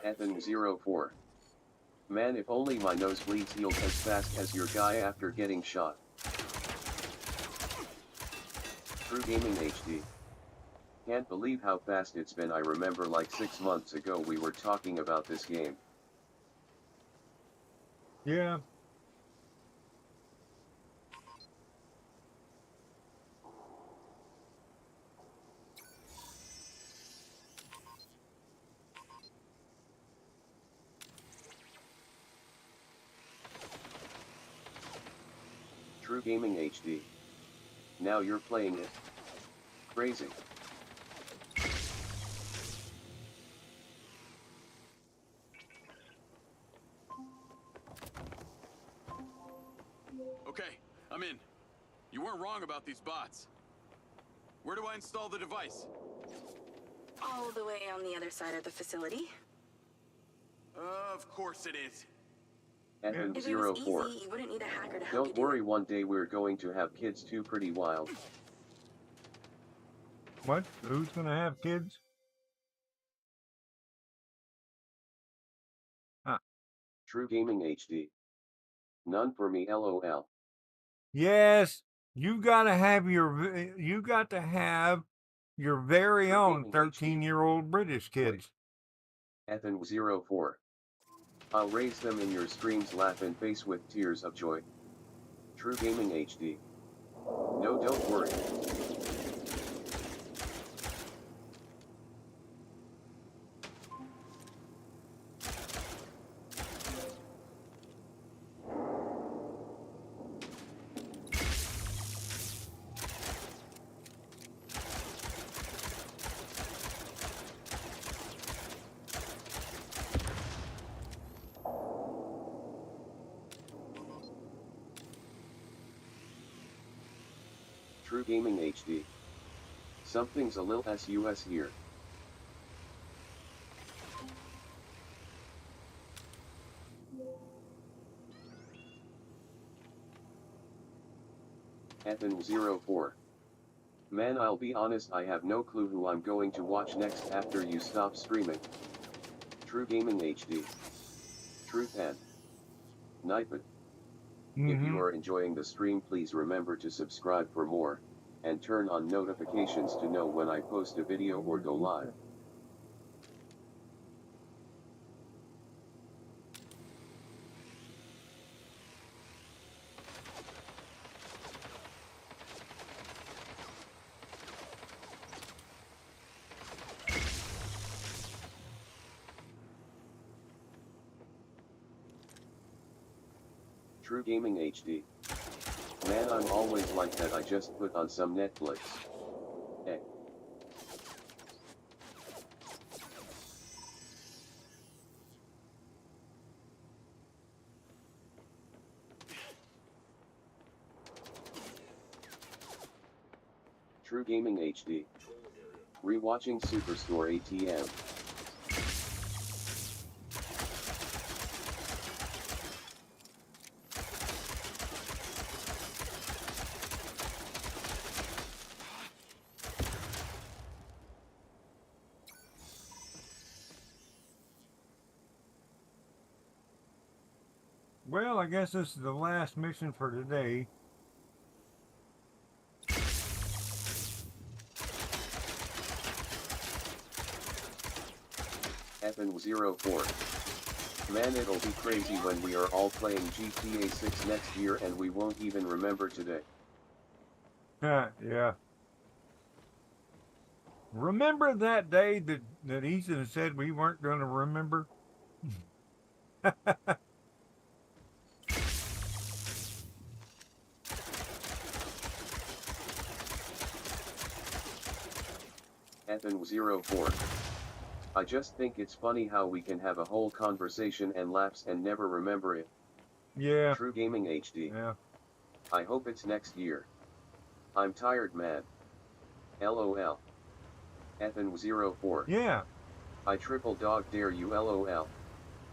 Ethan04. Man, if only my nosebleeds healed as fast as your guy after getting shot. True Gaming HD. Can't believe how fast it's been. I remember like 6 months ago we were talking about this game. Yeah. True Gaming HD. Now you're playing it. Crazy. Okay, I'm in. You weren't wrong about these bots. Where do I install the device? All the way on the other side of the facility. Of course it is. If it was Ethan04. easy, you wouldn't need a hacker to help Don't you do worry, it. one day we're going to have kids too. Pretty wild. What? Who's gonna have kids? Huh. True Gaming HD. None for me, LOL. Yes, you got to have your very own 13-year-old British kids. Ethan04. I'll raise them in your streams, laugh and face with tears of joy. True Gaming HD. No, don't worry. True Gaming HD. Something's a little sus here. Ethan04. Man, I'll be honest, I have no clue who I'm going to watch next after you stop streaming. True Gaming HD. Truth and Nightbot. If you are enjoying the stream, please remember to subscribe for more, and turn on notifications to know when I post a video or go live. True Gaming HD. Man, I'm always like that, I just put on some Netflix. Eh. True Gaming HD. Rewatching Superstore ATM. Well, I guess this is the last mission for today. Ethan04. Man, it'll be crazy when we are all playing GTA 6 next year and we won't even remember today. Yeah. Remember that day that Ethan said we weren't going to remember? Ethan04. I just think it's funny how we can have a whole conversation and lapse and never remember it. Yeah. True Gaming HD. Yeah. I hope it's next year. I'm tired, man. LOL. Ethan04. Yeah. I triple dog dare you, LOL.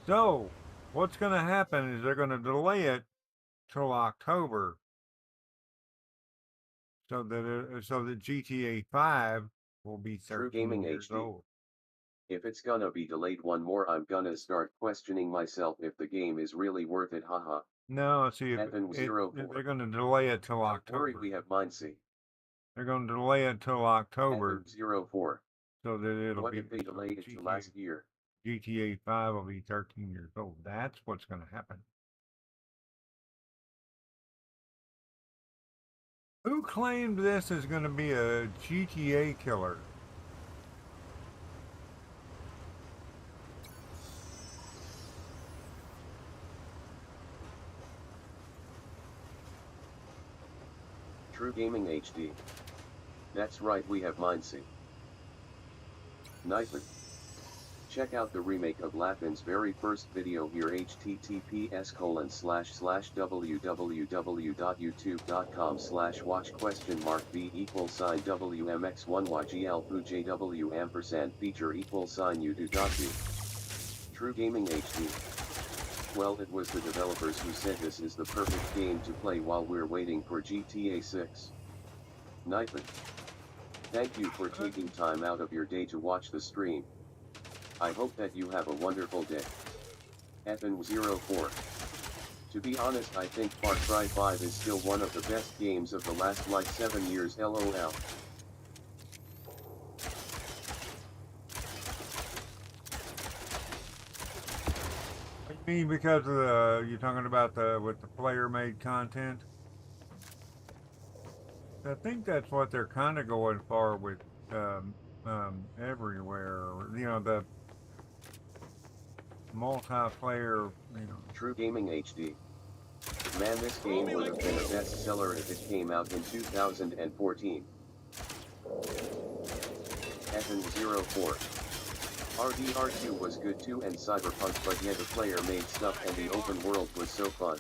So, what's going to happen is they're going to delay it till October, so that GTA 5 will be 13 True Gaming years HD. old. If it's gonna be delayed one more, I'm gonna start questioning myself if the game is really worth it, haha. No, see, Ethan04. they're going to delay it till Don't October. worry, we have MindsEye. They're going to delay it till October. Ethan04. So that it'll What be. if they delayed it to last year? GTA 5 will be 13 years old. That's what's going to happen. Who claimed this is going to be a GTA killer? True Gaming HD. That's right, we have MindsEye. Nightbot. Check out the remake of Lapin's very first video here, https://www.youtube.com/watch?v=wmx1ygl feature=u.b. True Gaming HD. Well, it was the developers who said this is the perfect game to play while we're waiting for GTA 6. Nightbot. Thank you for taking time out of your day to watch the stream. I hope that you have a wonderful day. Ethan04. To be honest, I think Far Cry 5 is still one of the best games of the last 7 years, LOL. You mean because of you're talking about with the player-made content? I think that's what they're kind of going for with everywhere. You know, the multiplayer. You know. True Gaming HD. Man, this game would have been a bestseller if it came out in 2014. Ethan04. RDR2 was good too, and Cyberpunk, but yeah, the player-made stuff and the open world was so fun.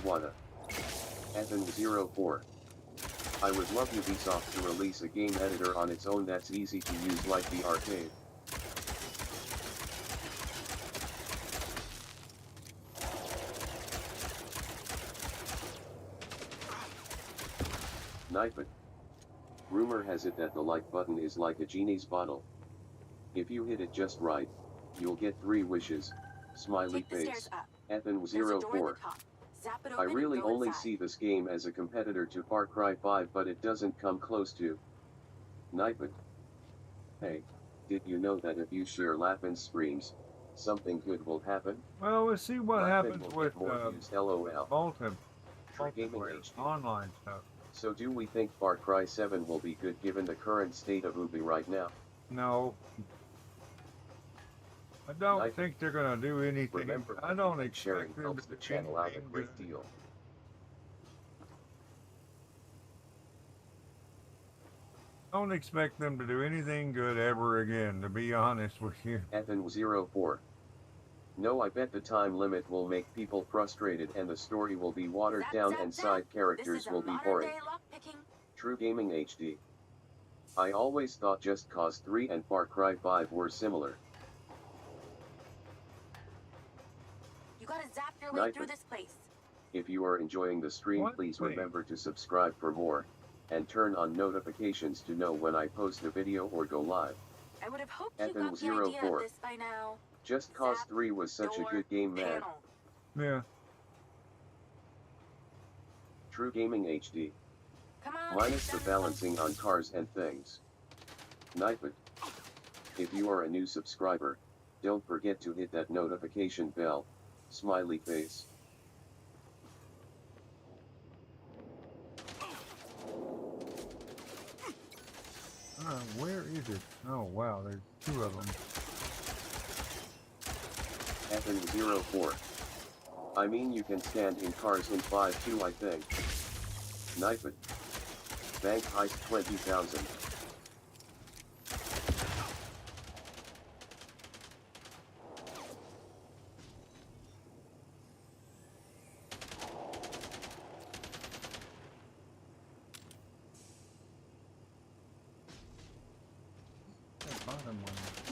Wada. Ethan04. I would love Ubisoft to release a game editor on its own that's easy to use like the arcade. Knife it. Rumor has it that the like button is like a genie's bottle. If you hit it just right, you'll get 3 wishes. Smiley face. Ethan04. I really only see this game as a competitor to Far Cry 5, but it doesn't come close to. Knife it. Hey, did you know that if you share Lappin's streams, something good will happen? Well, we'll see what happens with LOL. multiplayer, online stuff. So do we think Far Cry 7 will be good given the current state of Ubi right now? No. I don't think they're going to do anything. Remember, I don't expect sharing them helps to the do channel out a anything great good. deal. Don't expect them to do anything good ever again, to be honest with you. Ethan04. No, I bet the time limit will make people frustrated and the story will be watered down and side characters will be boring. True Gaming HD. I always thought Just Cause 3 and Far Cry 5 were similar. You gotta zap your way through this place. If you are enjoying the stream, please remember to subscribe for more, and turn on notifications to know when I post a video or go live. I would have hoped you got the idea of this by now. Just Cause 3 was such a good game, man. Yeah. True Gaming HD. Come on, Minus the balancing on cars and things. Knife it. If you are a new subscriber, don't forget to hit that notification bell. Smiley face. Where is it? Oh wow, there's 2 of them. Ethan04. I mean, you can stand in cars in 5 too, I think. Knife it. Bank heist 20,000.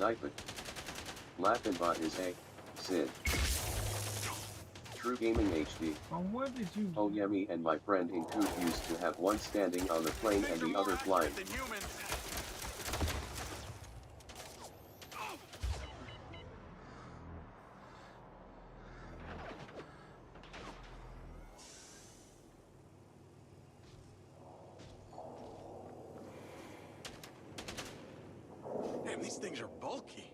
Knife it. LaughingBot is a Sid. True Gaming HD. What did you? Oh yeah, me and my friend in Coop used to have one standing on the plane and the other flying. Damn, these things are bulky.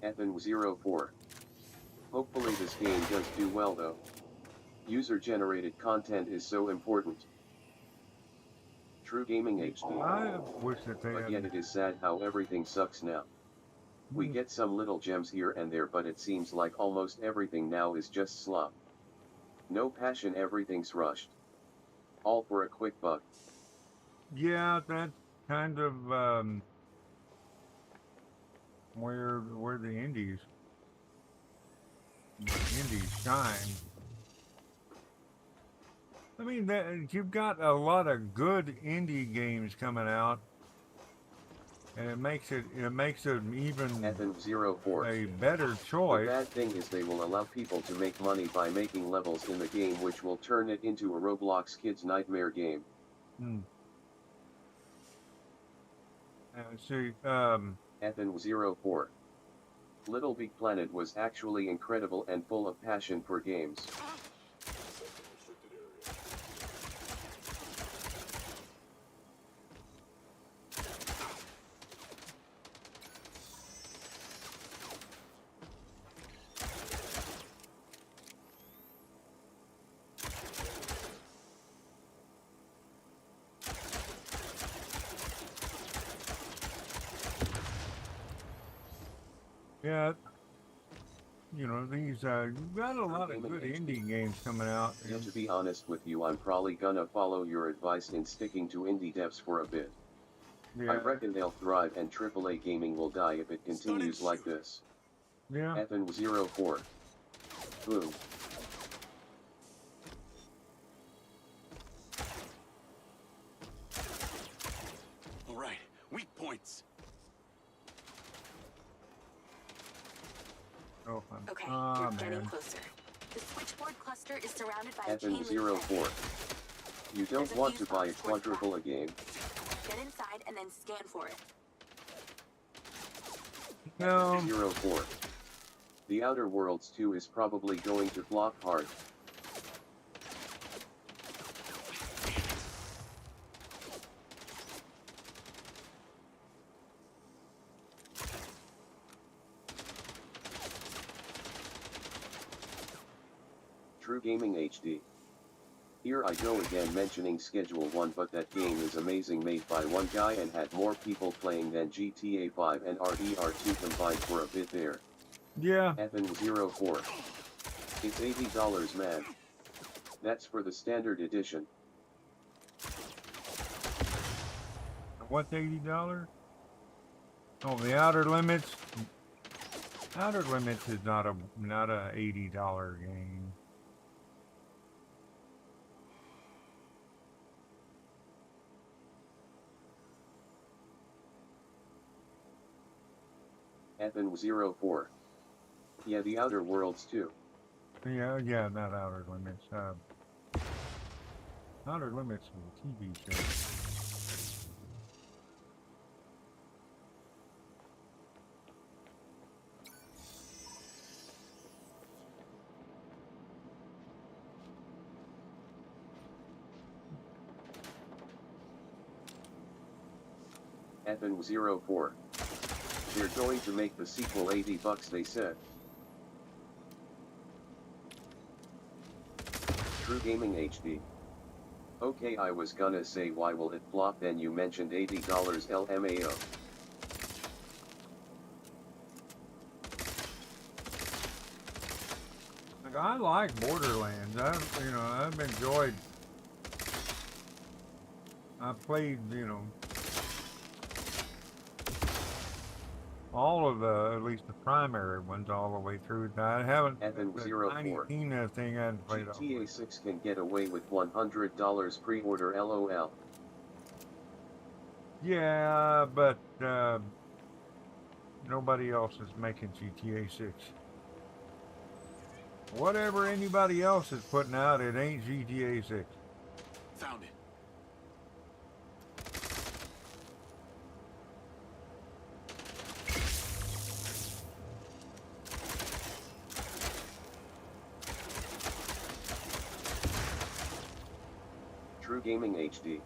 Ethan04. Hopefully this game does do well though. User-generated content is so important. True Gaming HD. I wish that they But yet it is sad how everything sucks now. We get some little gems here and there, but it seems like almost everything now is just slop. No passion, everything's rushed. All for a quick buck. Yeah, that's kind of where the indies shine. I mean, you've got a lot of good indie games coming out, and it makes it even Ethan04. a better choice. The bad thing is they will allow people to make money by making levels in the game, which will turn it into a Roblox kid's nightmare game. See, Ethan04. Little Big Planet was actually incredible and full of passion for games. yeah, you know, these, you've got a lot of good indie games coming out. Yeah, to be honest with you, I'm probably gonna follow your advice in sticking to indie devs for a bit. I reckon they'll thrive and AAA gaming will die if it continues like this. Yeah. FN04. Boom. All right, weak points. Oh, Okay, oh, you're man. getting closer. The switchboard cluster is surrounded by a chain link FN04. You don't want to buy a quadruple a game. Get inside and then scan for it. No. 04. The Outer Worlds 2 is probably going to flop hard. True Gaming HD. Here I go again mentioning Schedule 1, but that game is amazing, made by one guy and had more people playing than GTA 5 and RDR2 combined for a bit there. Yeah. FN04. It's $80, man. That's for the standard edition. What's $80? Oh, the Outer Limits. Outer Limits is not a $80 game. FN04. Yeah, the Outer Worlds too. Yeah, not Outer Limits. Outer Limits was a TV show. FN04. They're going to make the sequel $80, they said. True Gaming HD. Okay, I was gonna say why will it flop, then you mentioned $80 LMAO. Like, I like Borderlands. I've enjoyed. I played, all of at least the primary ones all the way through. I haven't. FN04. Thing I hadn't played all. GTA 6 can get away with $100 pre-order LOL. Yeah, but nobody else is making GTA 6. Whatever anybody else is putting out, it ain't GTA 6. Found it. True Gaming HD.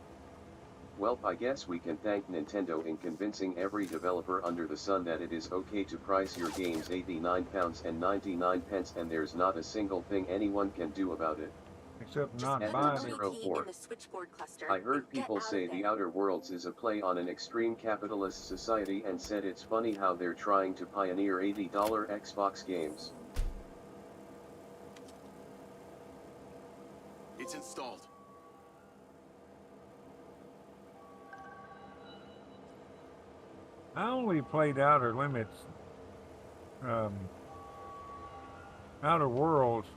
Well, I guess we can thank Nintendo in convincing every developer under the sun that it is okay to price your games £89.99, and there's not a single thing anyone can do about it. Except not buying it. FN04. I heard people say the Outer Worlds is a play on an extreme capitalist society and said it's funny how they're trying to pioneer $80 Xbox games. It's installed. I only played Outer Limits, Outer Worlds.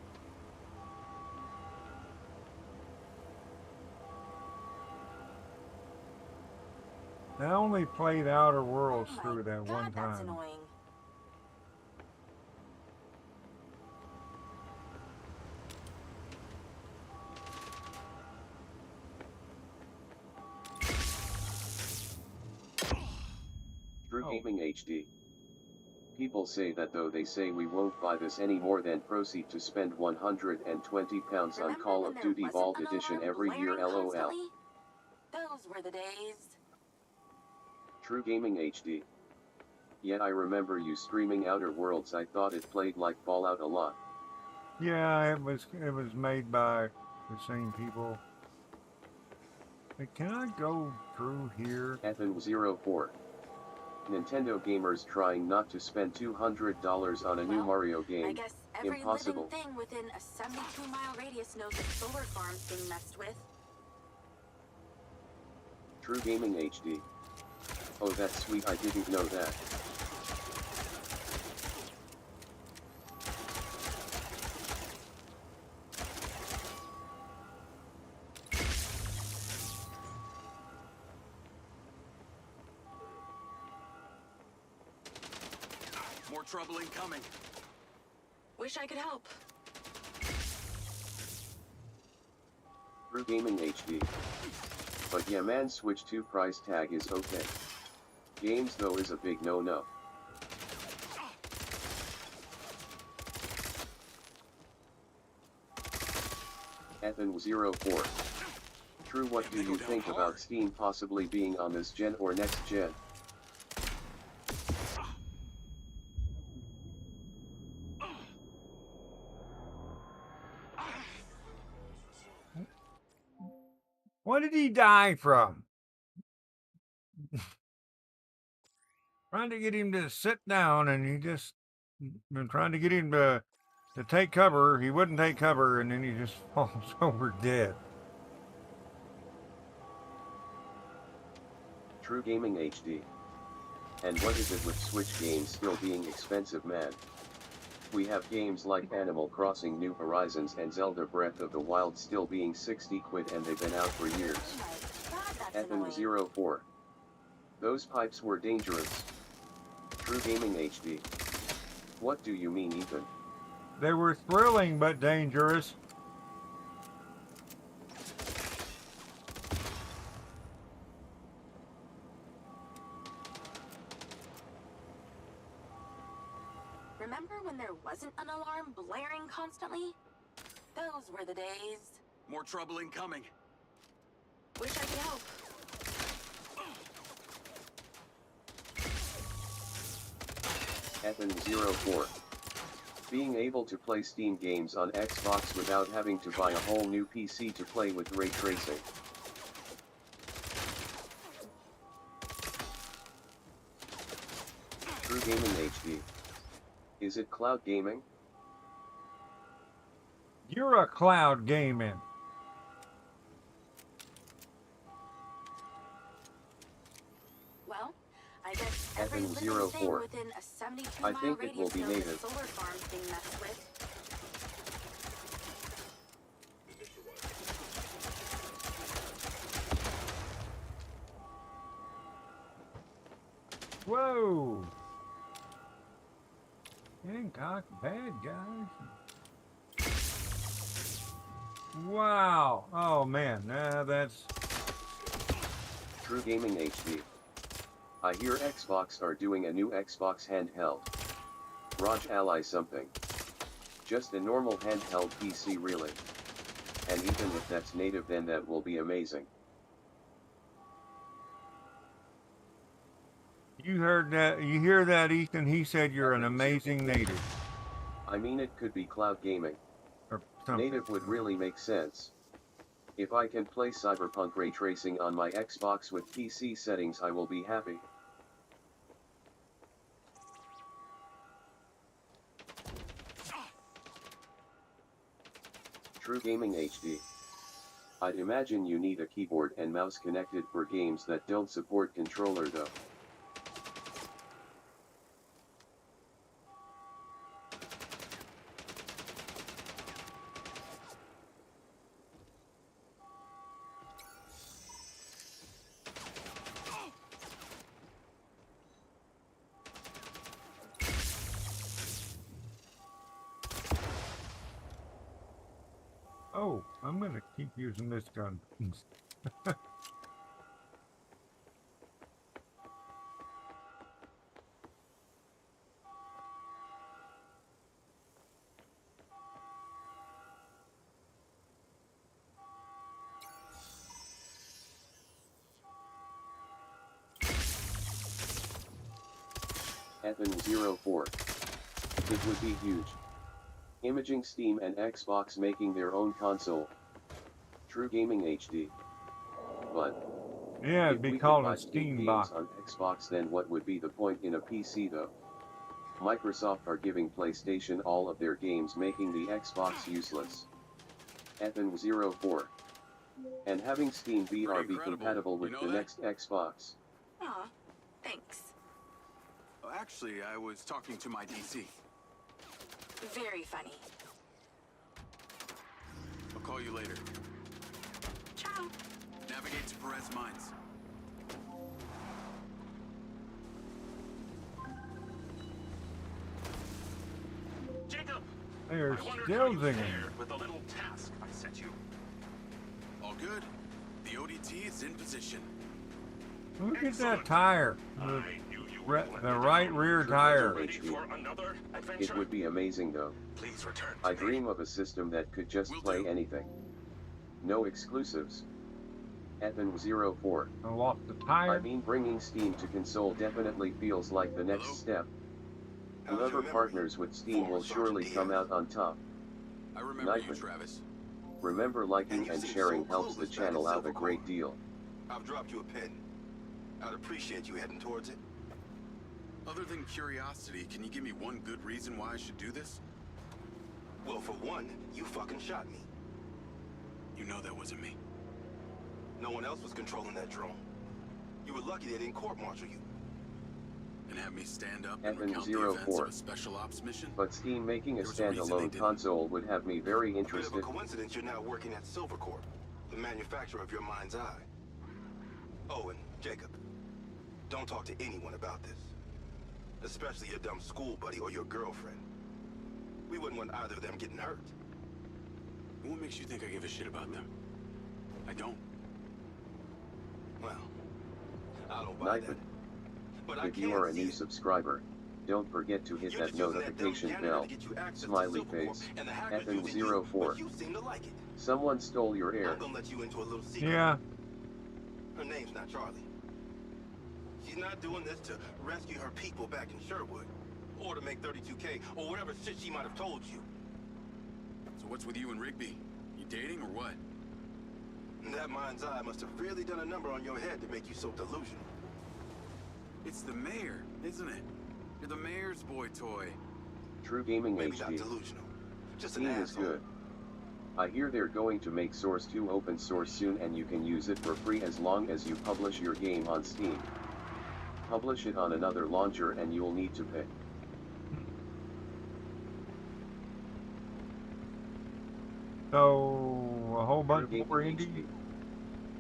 I only played Outer Worlds through that one time. That's annoying. True Gaming HD. People say that though they say we won't buy this any more than proceed to spend £120 on Call of Duty Vault Edition every year LOL. Those were the days. True Gaming HD. Yet I remember you streaming Outer Worlds. I thought it played like Fallout a lot. Yeah, it was made by the same people. Hey, can I go through here? FN04. Nintendo gamers trying not to spend $200 on a new Mario game. I guess every Impossible. living thing within a 72-mile radius knows the solar farm's being messed with. True Gaming HD. Oh, that's sweet, I didn't know that. More trouble incoming. Wish I could help. True Gaming HD. But yeah man, Switch 2 price tag is okay. Games though is a big no-no. Ethan04. True, what do you think about Steam possibly being on this gen or next gen? What did he die from? Trying to get him to sit down, and he just been trying to get him to take cover. He wouldn't take cover, and then he just falls over dead. True Gaming HD. And what is it with Switch games still being expensive, man? We have games like Animal Crossing New Horizons and Zelda Breath of the Wild still being 60 quid and they've been out for years. Ethan04. Those pipes were dangerous. True Gaming HD. What do you mean, Ethan? They were thrilling but dangerous. Remember when there wasn't an alarm blaring constantly? Those were the days. More trouble incoming. Wish I could help. Ethan04. Being able to play Steam games on Xbox without having to buy a whole new PC to play with ray tracing. True Gaming HD. Is it cloud gaming? You're a cloud gaming. Well, I guess every living thing Ethan04. within a 72 I mile think it will radius be knows the native. solar farm's being messed with. Whoa! Hancock, bad guys. Wow! Oh man, that's True Gaming HD. I hear Xbox are doing a new Xbox handheld. Raj Ally something. Just a normal handheld PC really. And even if that's native then that will be amazing. you heard that. You hear that, Ethan? He said you're an amazing native. I mean it could be cloud gaming. Or something. Native would really make sense. If I can play Cyberpunk ray tracing on my Xbox with PC settings I will be happy. True Gaming HD. I'd imagine you need a keyboard and mouse connected for games that don't support controller though. Oh, I'm gonna keep using this gun. Ethan04. It would be huge. Imaging Steam and Xbox making their own console. True Gaming HD. But Yeah, it'd If be we could called buy a Steam Steam games box. on Xbox, then what would be the point in a PC though? Microsoft are giving PlayStation all of their games, making the Xbox useless. Ethan04. And having Steam VR be compatible with the next Xbox. Aw, thanks. Well, actually, I was talking to my DC. Very funny. I'll call you later. Ciao. Navigate to Perez Mines. Jacob! They're I wondered still how you singing. fared with the little task I set you. All good. The ODT is in position. Look at that tire. The The right rear tire. It would be amazing though. Please return I dream of a system that could just play anything. No exclusives. Ethan04. I lost the tire. I mean, bringing Steam to console definitely feels like the next step. Whoever partners with Steam will surely come out on top. I remember you, Nightman. Travis. Remember, liking and sharing helps the channel out a great deal. I've dropped you a pin. I'd appreciate you heading towards it. Other than curiosity, can you give me one good reason why I should do this? Well, for one, you fucking shot me. You know that wasn't me. No one else was controlling that drone. You were lucky they didn't court-martial you. And have me stand up and recount the events of a special ops mission? But Steam making a There was a reason they standalone didn't. console would have me very A bit of interested. a coincidence you're now working at Silvercorp, the manufacturer of your MindsEye. Oh, and Jacob, don't talk to anyone about this. Especially your dumb school buddy or your girlfriend. We wouldn't want either of them getting hurt. What makes you think I give a shit about them? I don't. Well, I don't buy that. Nightman. But I If you can are a see new it. subscriber, don't forget to hit You're that just using that dumb notification janitor bell. to get you access to Smiley Silvercorp, face. and the hackers using you, Ethan04. but you seem to like it. Someone stole your air. I'm gonna let you into a little secret. Yeah. Her name's not Charlie. She's not doing this to rescue her people back in Sherwood, or to make 32K, or whatever shit she might have told you. So what's with you and Rigby? You dating or what? That MindsEye must have really done a number on your head to make you so delusional. It's the mayor, isn't it? You're the mayor's boy toy. True Gaming Maybe not HD. delusional. Just an Steam is asshole. good. I hear they're going to make Source 2 open source soon, and you can use it for free as long as you publish your game on Steam. Publish it on another launcher and you'll need to pay. So, a whole bunch True more Gaming indie. HD.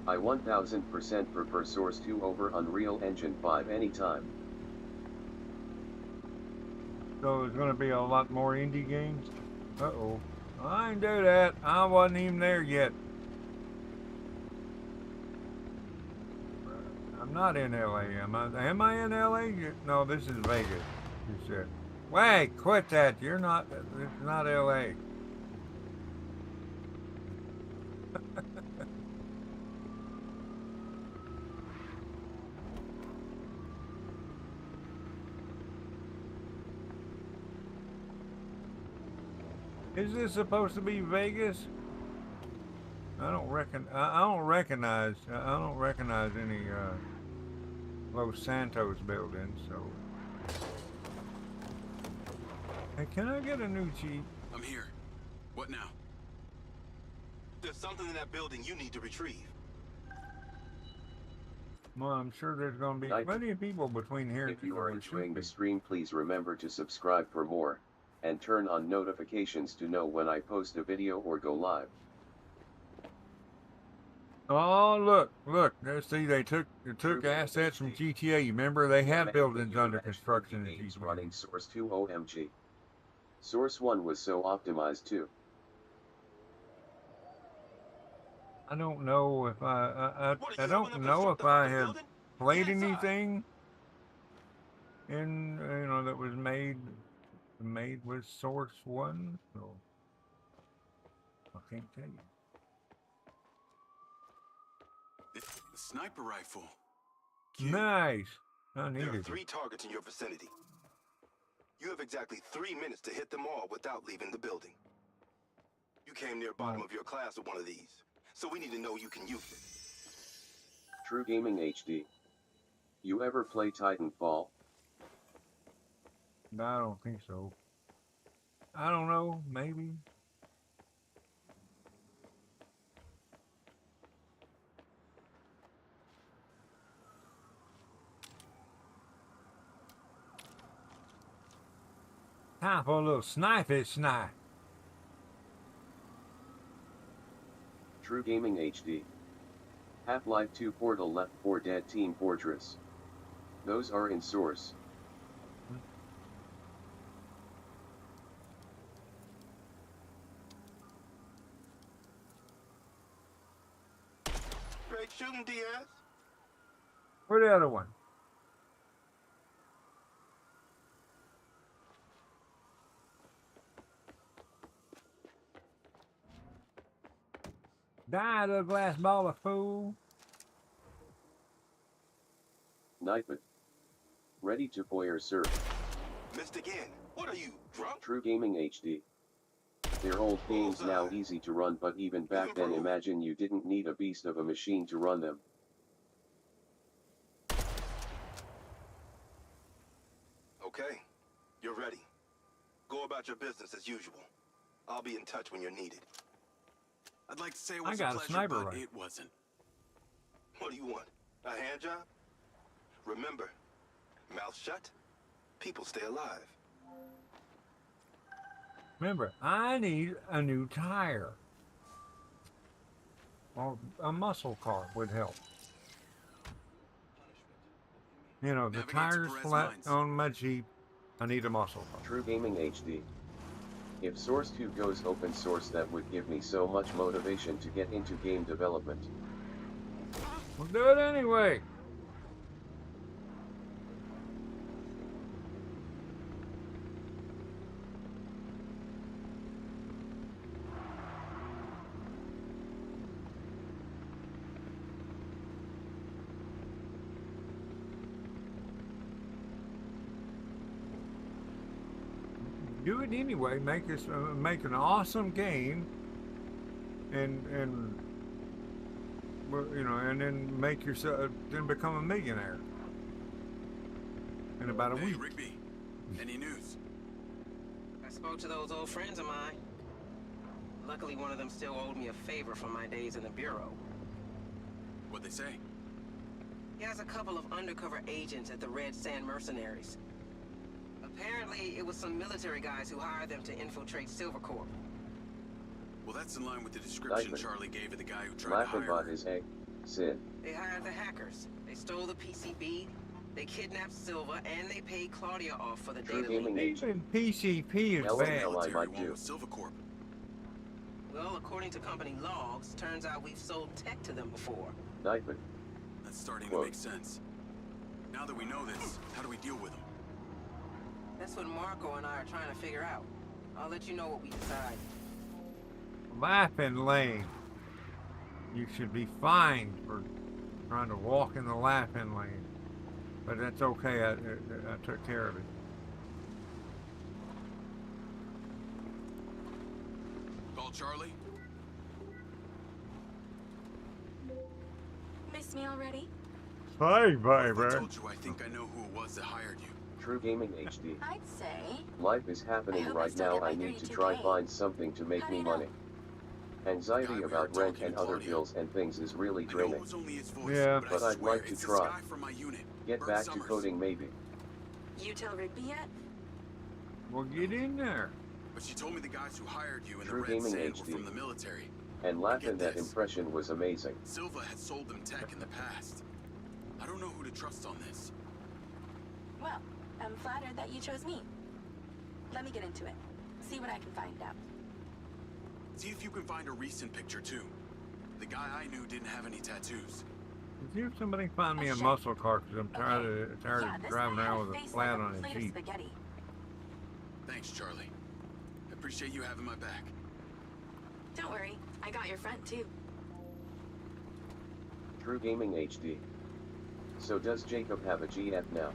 I 1000% prefer Source 2 over Unreal Engine 5 anytime. So there's going to be a lot more indie games. Uh-oh. I didn't do that. I wasn't even there yet. I'm not in LA. Am I in LA? No, this is Vegas. You said. Wait, quit that. You're not. It's not LA. Is this supposed to be Vegas? I don't recognize any Los Santos buildings. So, hey, can I get a new Jeep? I'm here. What now? There's something in that building you need to retrieve. Well, I'm sure there's going to be plenty of people between here. If you are enjoying the stream, please remember to subscribe for more, and turn on notifications to know when I post a video or go live. Oh, look! See, they took assets from GTA. You remember they had buildings under construction in GTA. Running Source 2 OMG. Source 1 was so optimized too. I don't know if I don't know if I have played anything in that was made with Source 1, so I can't tell you. The sniper rifle. Nice. I There needed are it. 3 targets in your vicinity. You have exactly 3 minutes to hit them all without leaving the building. You came near bottom of your class with one of these, so we need to know you can use it. True Gaming HD. You ever play Titanfall? No, I don't think so. I don't know, maybe. Time for a little snipey snipe. True Gaming HD. Half-Life 2 Portal Left 4 Dead Team Fortress. Those are in source. Great shooting, Diaz. Where's the other one? Die, little glass ball of fool. Knife it. Ready to foyer sir. Missed again. What are you, drunk? True Gaming HD. They're old games now, easy to run, but even back then imagine you didn't need a beast of a machine to run them. Okay, you're ready. Go about your business as usual. I'll be in touch when you're needed. I'd like to say it I was got a pleasure, sniper but rifle. it wasn't. What do you want? A hand job? Remember, mouth shut, people stay alive. Remember, I need a new tire. Or a muscle car would help. You know, the Navigate to tire's Perez flat Mines. on my Jeep. I need a muscle car. True Gaming HD. If Source 2 goes open source, that would give me so much motivation to get into game development. We'll do it anyway. Do it anyway. Make us make an awesome game, and well, you know, and then make yourself then become a millionaire in about a Hey, week. Rigby, any news? I spoke to those old friends of mine. Luckily, one of them still owed me a favor from my days in the Bureau. What'd they say? He has a couple of undercover agents at the Red Sand Mercenaries. Apparently, it was some military guys who hired them to infiltrate Silvercorp. Well, that's in line with the description Diamond. Charlie gave of the guy who tried to Laughing hire about her. his egg. Sid. They hired the hackers. They stole the PCB. They kidnapped Silva, and they paid Claudia off for the True data Gaming leak. HD. Even PCP is LOL. bad. I Military might one do. with Silvercorp. Well, according to company logs, turns out we've sold tech to them before. Knife it. That's starting Quote. to make sense. Now that we know this, how do we deal with them? That's what Marco and I are trying to figure out. I'll let you know what we decide. Laughing lane. You should be fined for trying to walk in the laughing lane. But that's okay. I took care of it. Call Charlie? Miss me already? Hey, If I baby. told you I think I know who it was that hired you. True Gaming HD. I'd say. Life is I happening hope I right still now. get my I need to 32K. try find something to make How do me you know? money. Anxiety The guy we about were rent talking and to, other Claudia. bills and things is really I know draining. it was only his voice, Yeah. But I I'd swear like to it's try. this guy from my unit. Get Bert back Summers. to coding maybe. You tell Rigby yet? Well, get in there. But she told me the guys who hired you in the True Red Gaming Sand HD. were from the military. And laughing, that this. impression was amazing. Silva had sold them tech in the past. I don't know who to trust on this. Well, I'm flattered that you chose me. Let me get into it. See what I can find out. See if you can find a recent picture too. The guy I knew didn't have any tattoos. See if somebody can find me a shit. muscle car, because I'm tired Yeah, of this driving guy had around with a face flat like on a a plate of Jeep. spaghetti. Thanks, Charlie. I appreciate you having my back. Don't worry, I got your front too. True Gaming HD. So does Jacob have a GF now?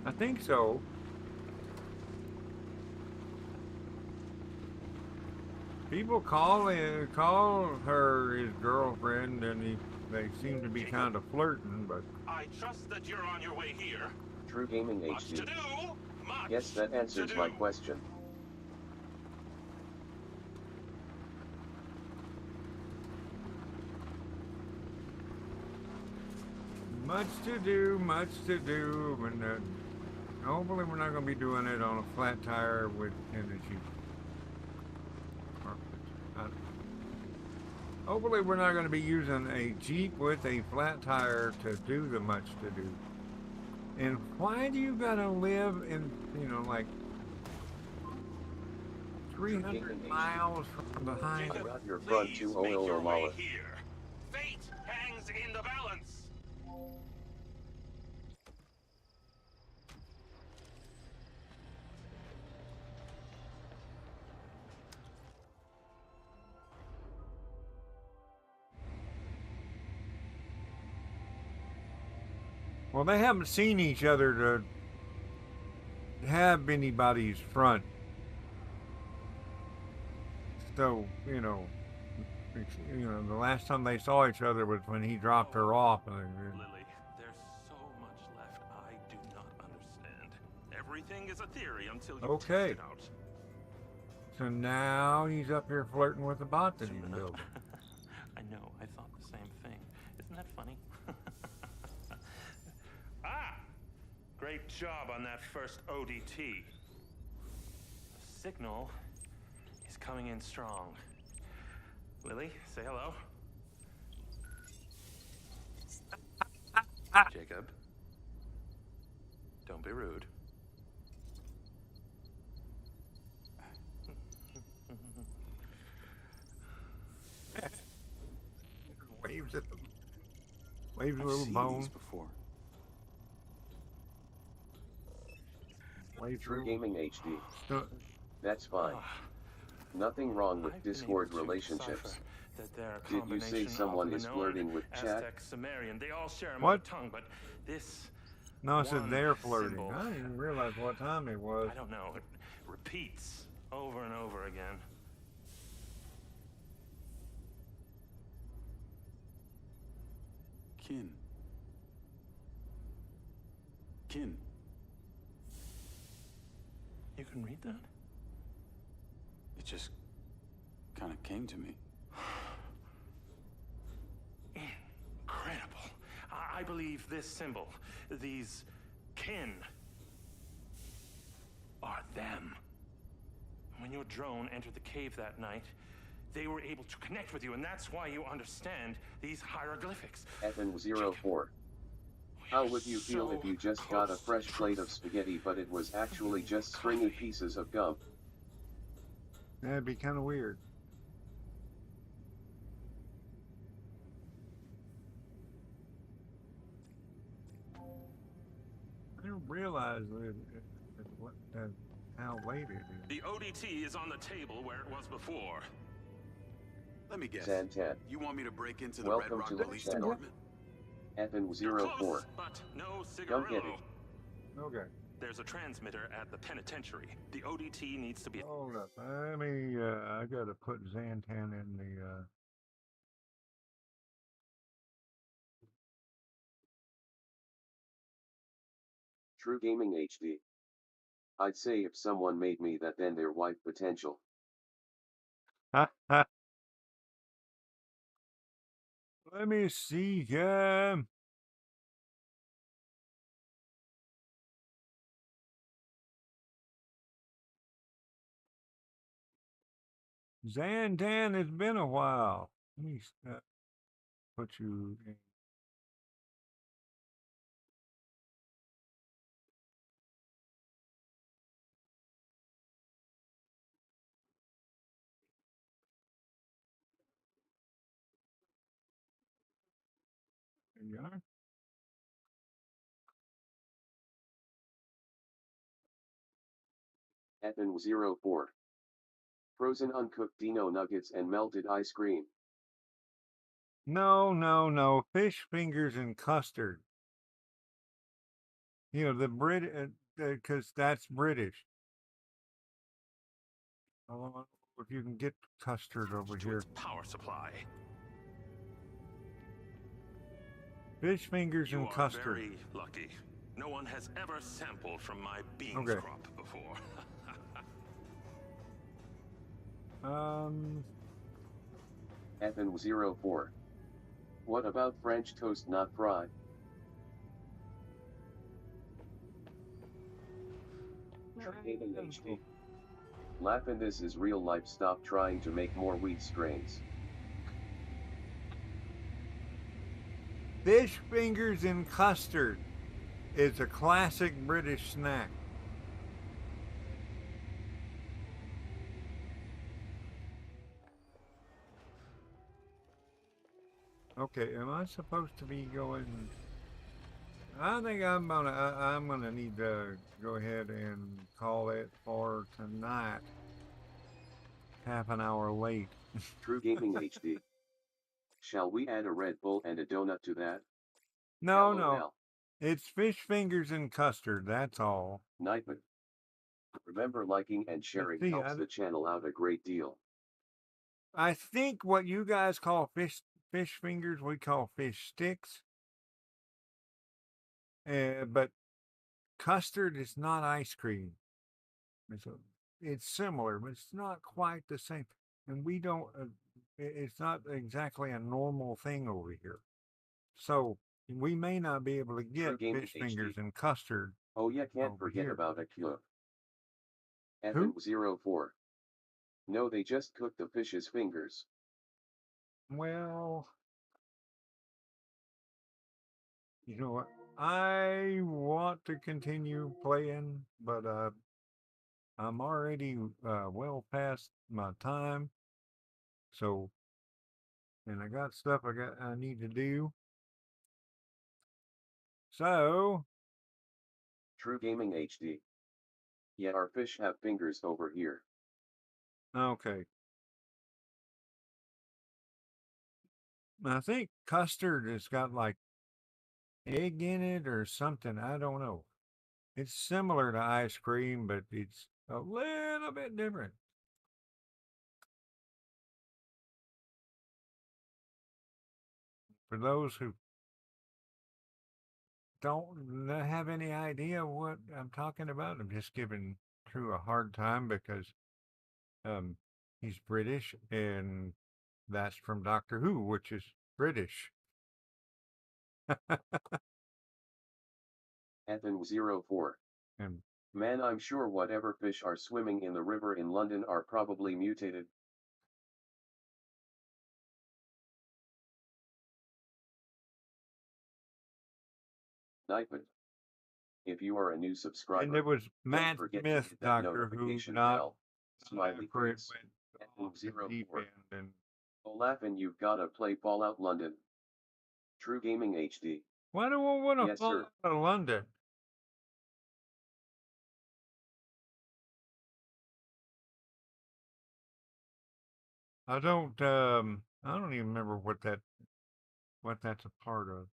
I think so. People call her his girlfriend, and they seem to be kind of flirting, but I trust that you're on your way here. True Gaming Much to HD. do. Much Yes, that answers my question. much to do, and hopefully we're not going to be doing it on a flat tire with energy. Hopefully we're not going to be using a Jeep with a flat tire to do the much to do. And why do you got to live in, like 300 miles from behind? I got your front 200 Mala. Fate hangs in the balance. Well, they haven't seen each other to have anybody's front. So, the last time they saw each other was when he dropped her off. Lily, there's so much left I do not understand. Everything is a theory until you test it out. So now he's up here flirting with the bot that he's building. I know, I thought the same thing. Isn't that funny? Great job on that first ODT. The signal is coming in strong. Lily, say hello. Jacob, don't be rude. Waves at them. Waves a little bone. Before. True Gaming HD. That's fine. Nothing wrong with Discord relationships. Did you say someone is flirting with chat? They all share a What? tongue, but this No, I said they're flirting. I didn't even realize what time it was. I don't know. It repeats over and over again. Kin. You can read that? It just kind of came to me. Incredible. I believe this symbol, these kin, are them. When your drone entered the cave that night, they were able to connect with you, and that's why you understand these hieroglyphics. FN04. How would you feel if you just got a fresh plate of spaghetti but it was actually just stringy pieces of gum? That'd be kind of weird. I didn't realize how late it is. The ODT is on the table where it was before. Let me guess. Santan. You want me to break into the Welcome Red Rock to the Police channel. Department? FN04. But no Come get cigarillo. it. Okay. There's a transmitter at the penitentiary. The ODT needs to be... Hold up. I gotta put Zantan in the, True Gaming HD. I'd say if someone made me that, then they're wife potential. Let me see, Zantan, it's been a while. Let me put you in. There you are. FN04. Frozen uncooked Dino nuggets and melted ice cream. No. Fish fingers and custard. The because that's British. if you can get custard over here. Power supply. Fish fingers and custard. You are very lucky. No one has ever sampled from my beans crop before. Ethan04. What about French toast not fried? HD. Laughing, this is real life, stop trying to make more wheat strains. Fish fingers and custard is a classic British snack. Okay, am I supposed to be going? I think I'm gonna need to go ahead and call it for tonight. Half an hour late. True Gaming HD. Shall we add a Red Bull and a donut to that? No, LOL. no. It's fish fingers and custard, that's all. Nightman. Remember, liking and sharing helps the channel out a great deal. I think what you guys call fish fingers, we call fish sticks. But custard is not ice cream. It's similar, but it's not quite the same. And we don't, it's not exactly a normal thing over here. So we may not be able to get fish fingers and custard. Oh yeah, can't forget about a cube. Ethan04. No, they just cook the fish's fingers. Well, you know what? I want to continue playing, but I'm already well past my time. So, and I got stuff I need to do. So, True Gaming HD. Yeah, our fish have fingers over here. Okay. I think custard has got like egg in it or something. I don't know. It's similar to ice cream, but it's a little bit different. For those who don't have any idea what I'm talking about, I'm just giving True a hard time because he's British, and that's from Doctor Who, which is British. Ethan04. Man, I'm sure whatever fish are swimming in the river in London are probably mutated. Nightman. If you are a new subscriber, and it was Matt Smith, Doctor Who, not smiley face. Ethan04. Oh, laughing, you've gotta play Fallout London. True Gaming HD. Why do I want to fall out of London? I don't even remember what that's a part of.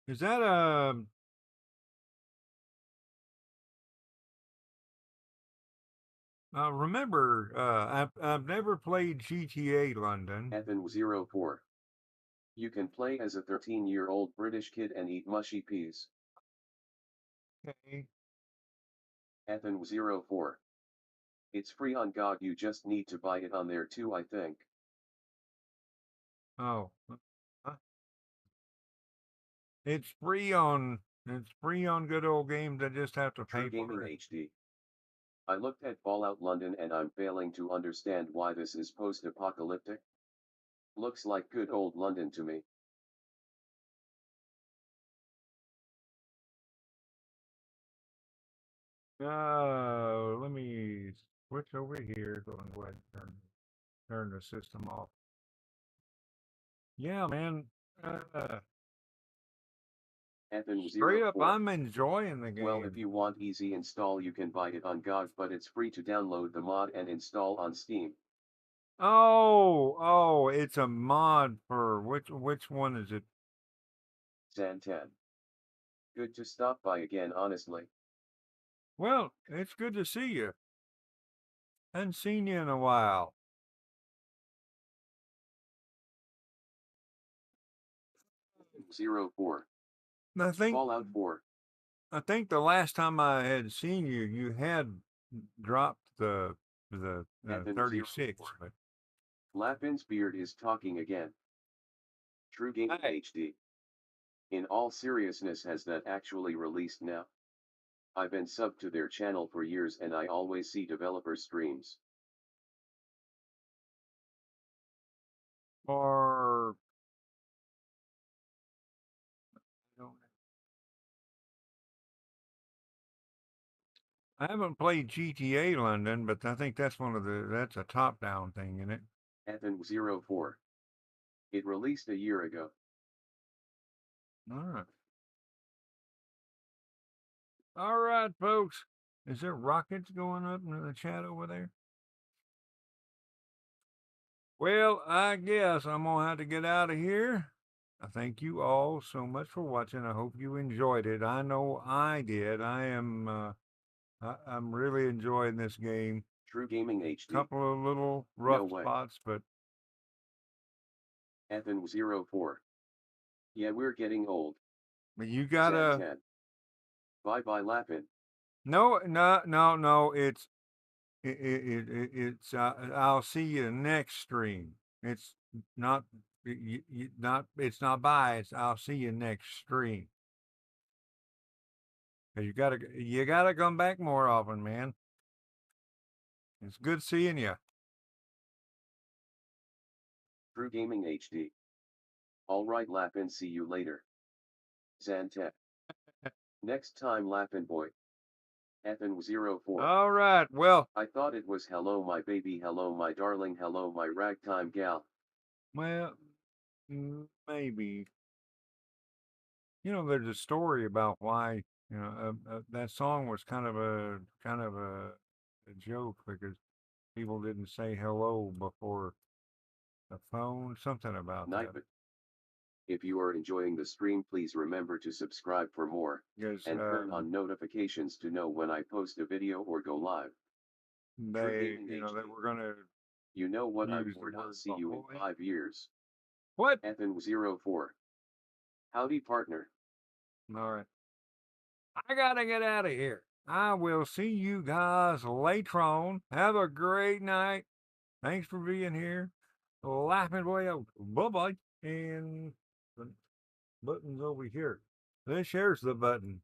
Is that remember, I've never played GTA London. Ethan04. You can play as a 13-year-old British kid and eat mushy peas. Okay. Ethan04. It's free on GOG, you just need to buy it on there too, I think. Oh. It's free on good old games. I just have to pay Gaming for it. HD. I looked at Fallout London and I'm failing to understand why this is post-apocalyptic. Looks like good old London to me. Let me switch over here. Go and go ahead and turn the system off. Yeah, man. Straight up, I'm enjoying the game. Well, if you want easy install, you can buy it on GOG, but it's free to download the mod and install on Steam. Oh, it's a mod for which one is it? Santan. Good to stop by again, honestly. Well, it's good to see you. Hadn't seen you in a while. .04. I think Fallout 4. I think the last time I had seen you, you had dropped the 36. But Lapin's beard is talking again. True Gaming HD. In all seriousness, has that actually released now? I've been subbed to their channel for years and I always see developer streams. or I haven't played GTA London, but I think that's that's a top-down thing, isn't it? Ethan04. It released a year ago. All right. All right, folks. Is there rockets going up in the chat over there? Well, I guess I'm going to have to get out of here. I thank you all so much for watching. I hope you enjoyed it. I know I did. I'm really enjoying this game. True Gaming HD. Couple of little rough spots, but Ethan04. Yeah, we're getting old. But you gotta. Sad. Bye-bye, Lapin. No. It's I'll see you next stream. It's not. It's not bye. It's I'll see you next stream. You gotta come back more often, man. It's good seeing you. True Gaming HD. All right, Lapin, see you later. Zantep. Next time, Lapin boy. Ethan04. All right, well. I thought it was hello my baby, hello my darling, hello my ragtime gal. Well, maybe. You know, there's a story about why, you know, that song was kind of a joke because people didn't say hello before the phone, something about that. If you are enjoying the stream, please remember to subscribe for more, and turn on notifications to know when I post a video or go live. They were gonna. You know what? I will not see you in 5 years. What? Ethan04. Howdy, partner. All right. I gotta get out of here. I will see you guys later on. Have a great night. Thanks for being here. Laughing way out. Bye-bye. And the button's over here. Here's the button.